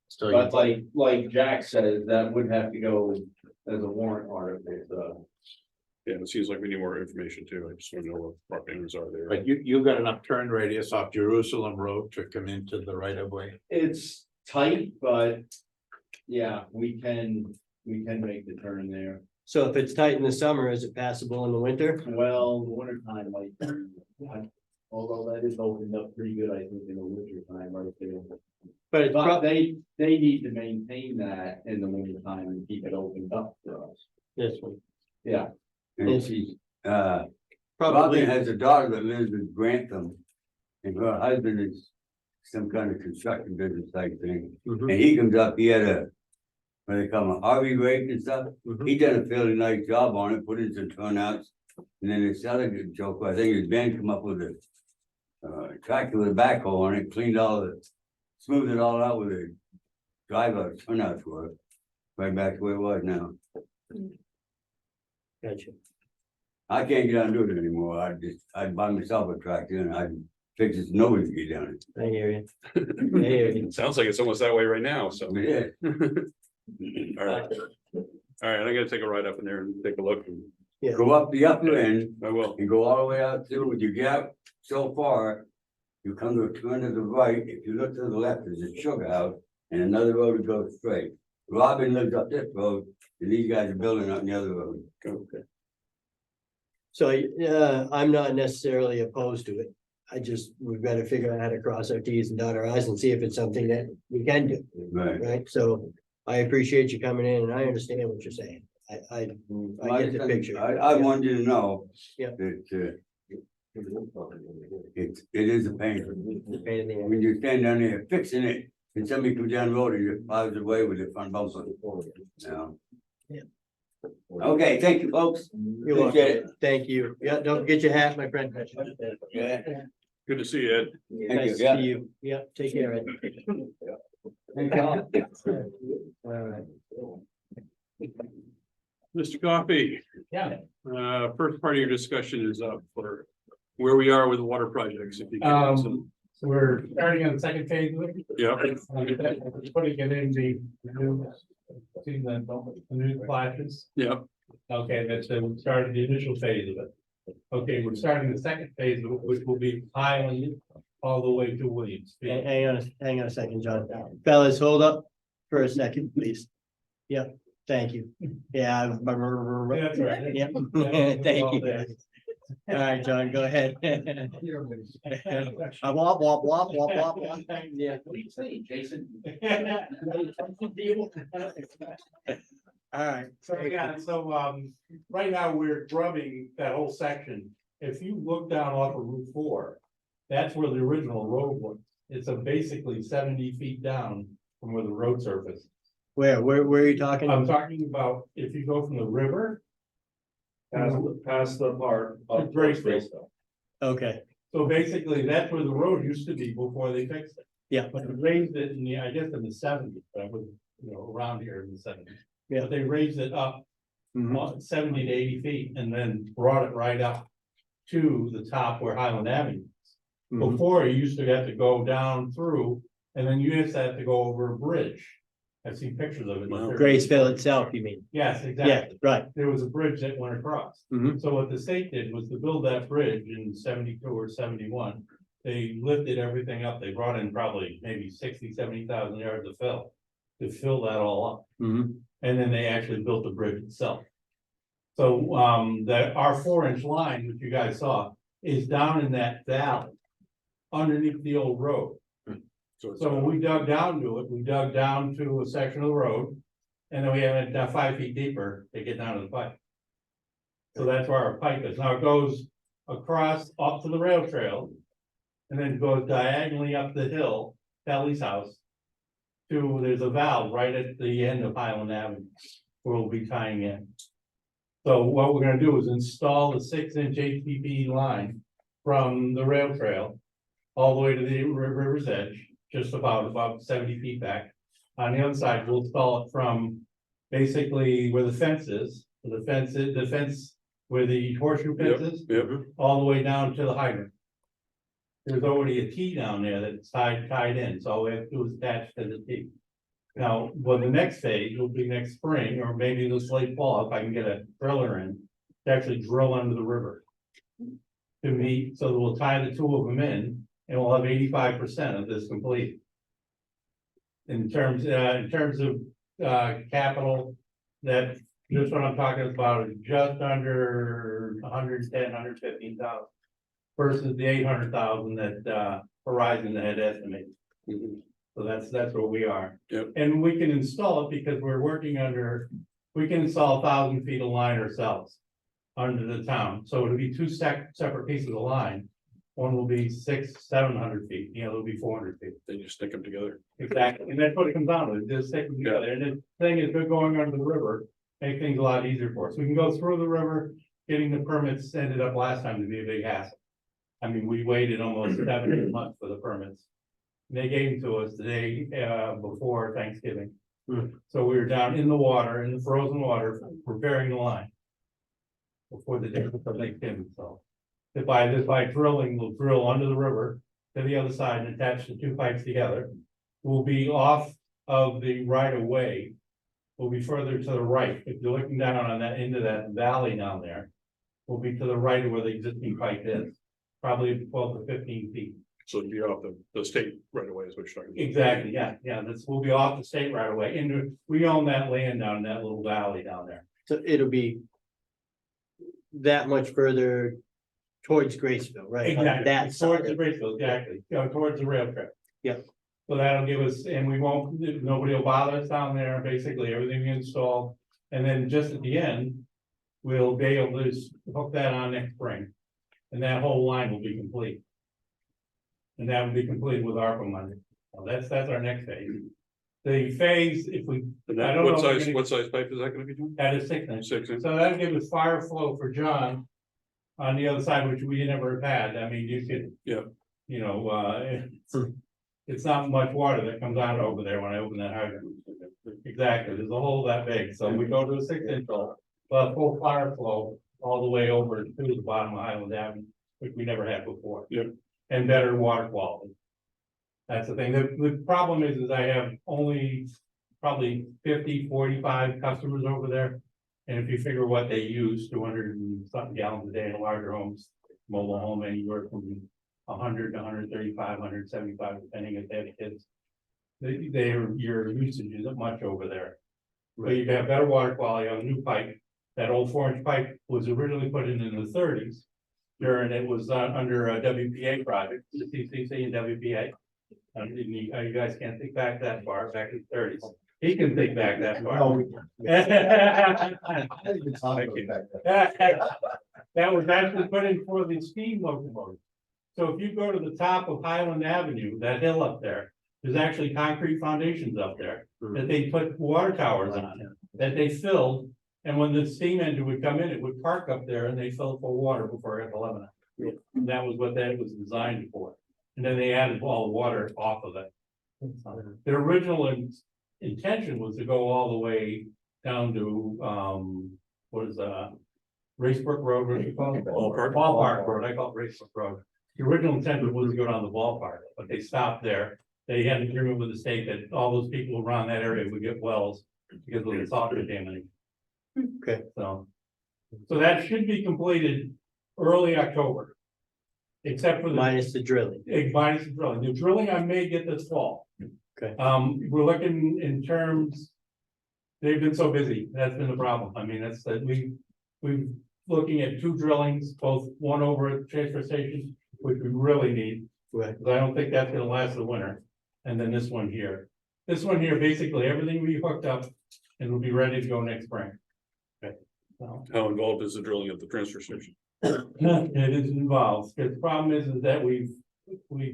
So But like Jack says, that would have to go as a warrant article, so. Yeah, it seems like we need more information too. I just want to know what property owners are there. But you've got enough turn radius off Jerusalem Road to come into the right of way. It's tight, but yeah, we can make the turn there. So if it's tight in the summer, is it passable in the winter? Well, the winter time, like, although that is opened up pretty good, I think, in the winter time right there. But it's But they need to maintain that in the winter time and keep it opened up for us. this one. Yeah. And she's, Robin Probably, has a daughter that lives in Grantham. And her husband is some kind of construction business type thing. Mhm. And he comes up, he had a, what they call them, RV rake and stuff. Mhm. He done a fairly nice job on it, put in some turnouts. And then this other good joke, I think his band come up with a tractor with a backhoe on it, cleaned all the, smoothed it all out with a driver turnouts were. Right back to where it was now. gotcha. I can't get down and do it anymore. I'd buy myself a tractor and I'd fix it, so nobody can get down it. I hear you. I hear you. Sounds like it's almost that way right now, so. Yeah. All right. All right, I'm gonna take a ride up in there and take a look. Yeah. Go up the upper end I will. and go all the way out to, when you get out so far, you come to a turn to the right. If you look to the left, there's a sugar house and another road that goes straight. Robin lives up this road and these guys are building up the other road. Okay. So, I'm not necessarily opposed to it. We've got to figure out how to cross our Ts and dot our Is and see if it's something that we can do, Right. right? So I appreciate you coming in and I understand what you're saying. I get the picture. I want you to know. Yeah. That, it is a pain. Pain in the ass. When you stand down there fixing it, and somebody comes down the road and just plows away with their front bumper. Now. Yeah. Okay, thank you, folks. You're Appreciate welcome. Thank you. Yeah, don't forget your hat, my friend. Yeah. Good to see you, Ed. Nice to yeah. see you. Yeah, take care. Ed. Thank you. All right. Mr. Coffey. Yeah. First part of your discussion is up for where we are with water projects. If you can. So we're starting on the second phase of it. Yeah. Putting it in the new, seeing the new flashes. Yeah. Okay, that's we started the initial phase of it. Okay, we're starting the second phase of it, which will be piling all the way to Williams. Field. Hang on a second, John. Fellas, hold up for a second, please. Yep, thank you. Yeah. That's right. Yep, thank you. All right, John, go ahead. Wop, wop, wop, wop, wop, wop. Yeah. What do you say, Jason? All right. Right now, we're grubbing that whole section. If you look down off of Route 4, that's where the original road was. It's basically 70 feet down from where the road surface. Where are you talking? I'm talking about if you go from the river. Past the part of Graceville. Okay, So basically, that's where the road used to be before they fixed it. yeah, But they raised it in the, I guess in the 70s, but I was, around here in the 70s. Yeah. But they raised it up Mhm. 70 to 80 feet and then brought it right up to the top where Highland Avenue is. Mhm. Before, you used to have to go down through, and then you used to have to go over a bridge. I've seen pictures of it. Graceville itself, you mean? Yes, Yeah, exactly. right. There was a bridge that went across. Mhm. So what the state did was to build that bridge in 72 or 71. They lifted everything up. They brought in probably maybe 60,000-70,000 yards of fill to fill that all up. Mhm. And then they actually built the bridge itself. So, that our 4-inch line, which you guys saw, is down in that valley underneath the old road. So when we dug down to it, we dug down to a section of the road, and then we had it down 5 feet deeper to get down to the pipe. So that's where our pipe is. Now it goes across up to the rail trail. And then goes diagonally up the hill, Kelly's house. There's a valve right at the end of Highland Avenue, where we'll be tying in. So what we're gonna do is install the 6-inch HDPE line from the rail trail. All the way to the river's edge, just about 70 feet back. On the other side, we'll install it from basically where the fence is, the fence where the horseshoe fence is. All the way down to the hydrant. There's already a T down there that's tied in, so all we have to do is attach to the T. Now, the next phase will be next spring, or maybe this late fall, if I can get a driller in, to actually drill under the river. To meet, so that we'll tie the two of them in, and we'll have 85% of this complete. In terms of capital, that, just what I'm talking about is just under 115,000. Versus the 800,000 that Horizon had estimated. So that's where we are. And we can install it because we're working we can install 1,000 feet of line ourselves. Under the town, so it'll be two separate pieces of line. One will be 600-700 feet, the other will be 400 feet. Then you stick them together. Exactly, and that's what it comes down to, just stick them together, and the thing is, they're going under the river, make things a lot easier for us, we can go through the river. Getting the permits ended up last time to be a big hassle. I mean, we waited almost 7 months for the permits. And they gave them to us the day, before Thanksgiving. So we were down in the water, in the frozen water, preparing the line. Before the day of Thanksgiving, so. By drilling, we'll drill under the river to the other side and attach the two pipes together. We'll be off of the right of way. We'll be further to the right. If you're looking down on that, into that valley down there. We'll be to the right of where the existing pipe is, probably 12 to 15 feet. So it'd be off the state right away is what you're talking about. Exactly, yeah, we'll be off the state right away, and we own that land down in that little valley down there. So it'll be that much further towards Graceville, right? On Exactly, that towards side the of- Graceville, exactly, towards the rail trail. Yep. So that'll give us, and we won't, nobody will bother us down there, basically everything installed, and then just at the end. We'll be able to just hook that on next spring, and that whole line will be complete. And that will be complete with ARPA money, well, that's our next phase. The phase, if we, And I that, don't know if we're what gonna- size pipe is that gonna be doing? that is 6 inch. 6 inch. So that'll give us fire flow for John. On the other side, which we never have had, I mean, you could. Yeah. It's not much water that comes out over there when I open that hydrant. Exactly, there's a hole that big, so we go to a 6-inch hole, but full fire flow all the way over to the bottom of Highland Avenue, which we never had before. Yep. And better water quality. That's the thing, the problem is I have only probably 45 customers over there. And if you figure what they use, 200 and something gallons a day in larger homes, mobile home anywhere from 100, 135, 175, depending if they have kids. Your usage isn't much over there. But you can have better water quality on a new pipe. That old 4-inch pipe was originally put in the thirties. During, it was under a WPA project, the CCC and WPA. You guys can't think back that far, back in the thirties. He can think back that far. That was actually put in for the steam locomotive. So if you go to the top of Highland Avenue, that hill up there, there's actually concrete foundations up there that they put water towers on, that they filled. And when the steam engine would come in, it would park up there and they filled full of water before it got to Lebanon. And that was what that was designed for. And then they added all the water off of it. The original intention was to go all the way down to, Racebrook Road, what do you call it? Ballpark Road, I call it Racebrook Road. The original intention was to go down the ballpark, but they stopped there. They had an agreement with the state that all those people around that area would get wells because of the salt contamination. Okay. So that should be completed early October. Except for the. Minus the drilling. Minus the drilling. The drilling I may get this fall. Okay. We're looking in terms. They've been so busy. That's been the problem. I mean, that's that we've looking at 2 drillings, both one over at the transfer station, which we really need. Right. Because I don't think that's gonna last the winter. And then this one here. This one here, basically everything we hooked up and will be ready to go next spring. Okay. So. How involved is the drilling at the transfer station? It is involved. The problem is that we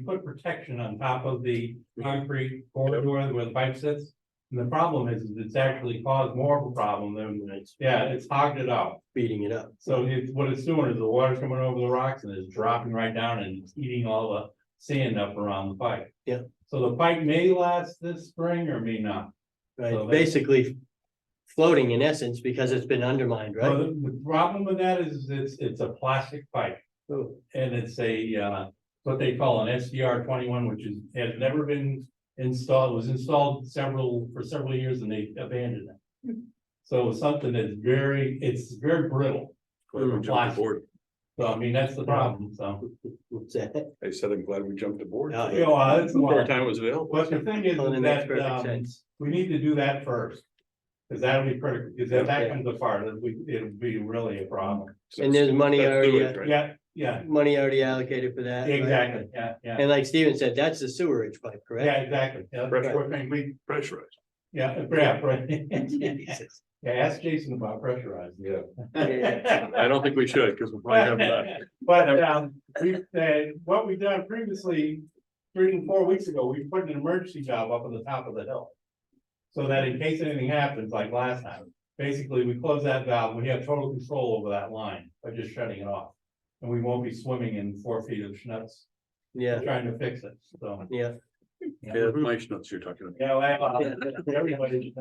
put protection on top of the concrete corridor where the pipe sits. And the problem is it's actually caused more of a problem than it's hogged it out. Beating it up. So what it's doing is the water's coming over the rocks and it's dropping right down and it's eating all the sand up around the pipe. Yeah. So the pipe may last this spring or may not. Right, So basically floating in essence because it's been undermined, right? Well, the problem with that is it's a plastic pipe. Oh. And it's what they call an SDR 21, which has never been installed, was installed for several years and they abandoned it. So it's something that's very brittle. Plastic. So I mean, that's the problem, so. What's that? I said, I'm glad we jumped aboard. Oh, You know, that's More time was available. But the thing is Well, that makes perfect that, sense. we need to do that first. Cause that'll be critical, because if that comes apart, it'll be really a problem. And there's money That's already, doing it, right? Yeah, money already allocated for that. right? exactly, yeah. And like Steven said, that's the sewerage pipe, correct? Yeah, exactly. Yeah, that's Right. what we, Pressurized. yeah, right. Yeah, ask Jason about pressurized. Yeah. I don't think we should, because we'll probably have that. But, what we've done previously, 3 and 4 weeks ago, we put an emergency valve up on the top of the hill. So that in case anything happens, like last time, basically we close that valve, we have total control over that line by just shutting it off. And we won't be swimming in 4 feet of schnutz, Yeah, trying to fix it, so. yeah. Yeah, that's my schnutz you're talking about. Yeah, well, everybody,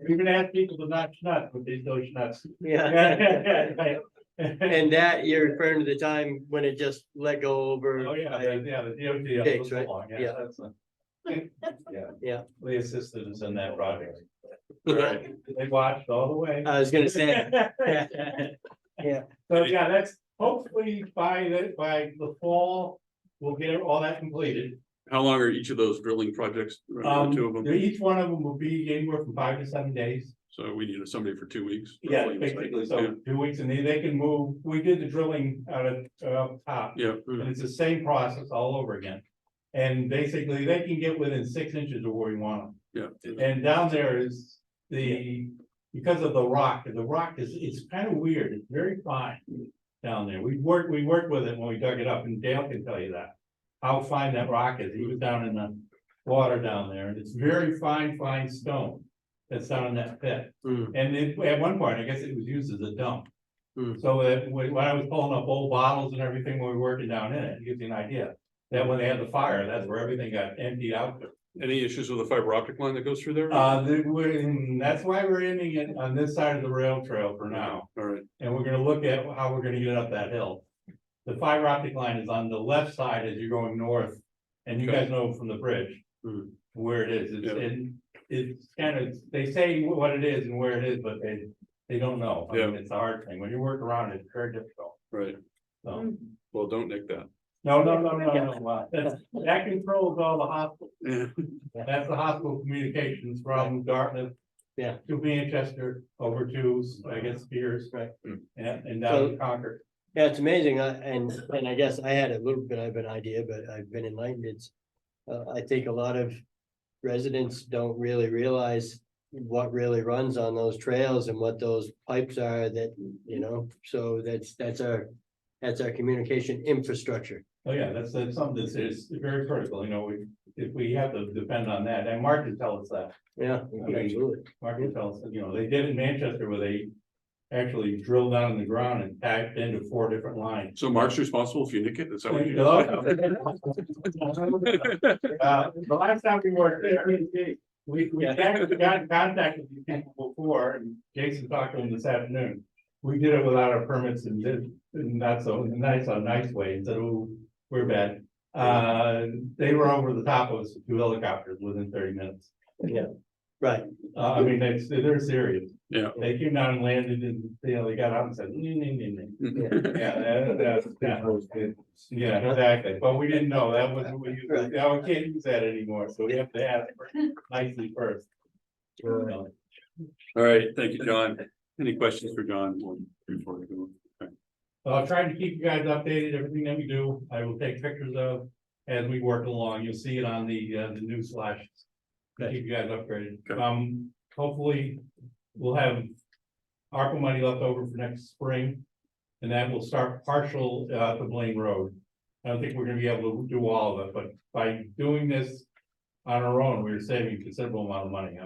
you're gonna ask people to not schnutz, but they still schnutz. Yeah. And that, you're referring to the time when it just let go over. Oh, yeah, the DOT. Takes, right? Yeah, Yeah. that's Yeah. they assisted us in that project. Right. They watched all the way. I was gonna say. Yeah. So, yeah, that's hopefully by the fall, we'll get all that completed. How long are each of those drilling projects? 2 of them? Each one of them will be anywhere from 5 to 7 days. So we need somebody for 2 weeks. Yeah, roughly, basically, yeah. so 2 weeks and they can move, we did the drilling out of top. Yeah. And it's the same process all over again. And basically, they can get within 6 inches of where we want them. Yeah. And down there is because of the rock, and the rock it's kind of weird, it's very fine down there. We worked with it when we dug it up, and Dale can tell you that. How fine that rock is, he was down in the water down there, and it's very fine stone that's down in that pit. Mm. And at one point, I guess it was used as a dump. Mm. So that when I was pulling up old bottles and everything when we were working down in it, it gives you an idea. That when they had the fire, that's where everything got emptied out. Any issues with the fiber optic line that goes through there? That's why we're ending it on this side of the rail trail for now. All right. And we're gonna look at how we're gonna get up that hill. The fiber optic line is on the left side as you're going north, and you Okay. guys know from the bridge. Mm. Where it is, Yeah. it's kind of, they say what it is and where it is, but they don't know. I mean, it's a hard thing, when you work around it, it's very difficult, Right. so. Well, don't nick that. No, that controls all the hospital. Yeah. That's the hospital communications from Dartmouth. Yeah. To Manchester, over to, I guess, Spears. Right. And down to Concord. Yeah, it's amazing, and I guess I had a little bit of an idea, but I've been enlightened, it's. I think a lot of residents don't really realize what really runs on those trails and what those pipes are that, you know, so that's our. That's our communication infrastructure. Oh, yeah, that's something that's is very critical, you know, if we have to depend on that, and Mark can tell us that. Yeah, absolutely. Mark can tell us, you know, they did in Manchester where they actually drilled down in the ground and tapped into 4 different lines. So Mark's responsible if you nick it, that's how we do The last time we were there, we actually got in contact with these people before, and Jason talked to them this afternoon. We did it without our permits and did, not so nice way, and said, oh, we're bad. They were over the top of us with 2 helicopters within 30 minutes. Yeah, right. I mean, they're serious. Yeah. They came down and landed and, you know, they got out and said, yeah, exactly, but we didn't know, that wasn't, we can't use that anymore, so we have to ask nicely first. All right, thank you, John. Any questions for John before we go? Okay. I'll try to keep you guys updated, everything that we do, I will take pictures of as we work along, you'll see it on the new slashes. Keep you guys upgraded. Okay. Hopefully, we'll have ARPA money left over for next spring. And that will start partial to Blaine Road. I don't think we're gonna be able to do all of it, but by doing this on our own, we're saving a considerable amount of money.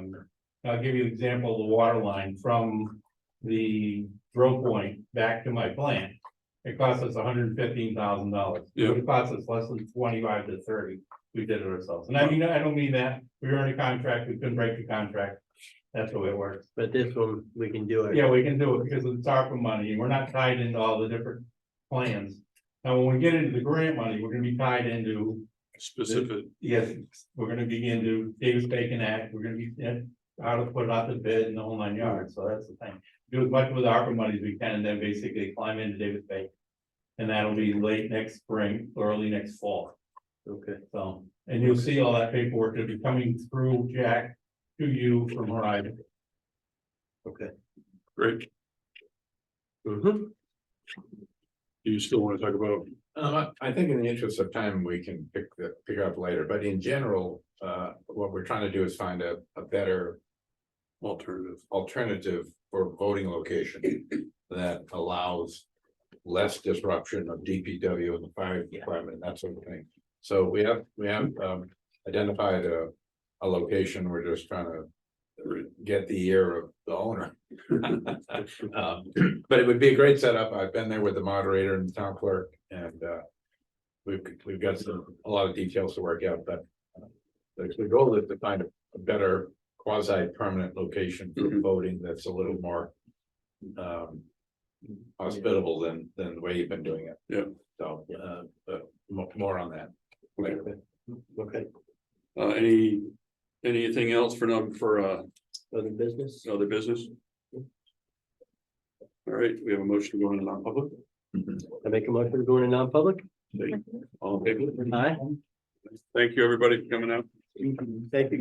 I'll give you an example of the water line from the drill point back to my plant. It cost us $115,000. Yeah. It cost us less than 25 to 30. We did it ourselves. And I mean, I don't mean that. We were in a contract, we couldn't break the contract. That's the way it works. But this one, we can do it. Yeah, we can do it because it's ARPA money and we're not tied into all the different plans. Now, when we get into the grant money, we're gonna be tied into, Specific. yes, we're gonna be into Davis Bacon Act, we're gonna be, how to put it out to bid and the whole 9 yards, so that's the thing. Do as much with ARPA money as we can and then basically climb into Davis Bacon. And that'll be late next spring, early next fall. Okay. So, and you'll see all that paperwork that'll be coming through Jack to you from Horizon. Okay. Great. Do you still want to talk about? I think in the interest of time, we can pick up later, but in general, what we're trying to do is find a better alternative for voting location that allows less disruption of DPW and the fire department, that sort of thing. So we have identified a location. We're just trying to get the ear of the owner. But it would be a great setup. I've been there with the moderator and the town clerk, and we've got a lot of details to work out, but the goal is to find a better quasi-permanent location for voting that's a little more hospitable than the way you've been doing it. Yeah. So more on that later. Okay. Anything else for Other business? other business? All right, we have a motion to go into non-public. I make a motion to go into non-public? All in favor? Aye. Thank you, everybody, for coming out. Thank you.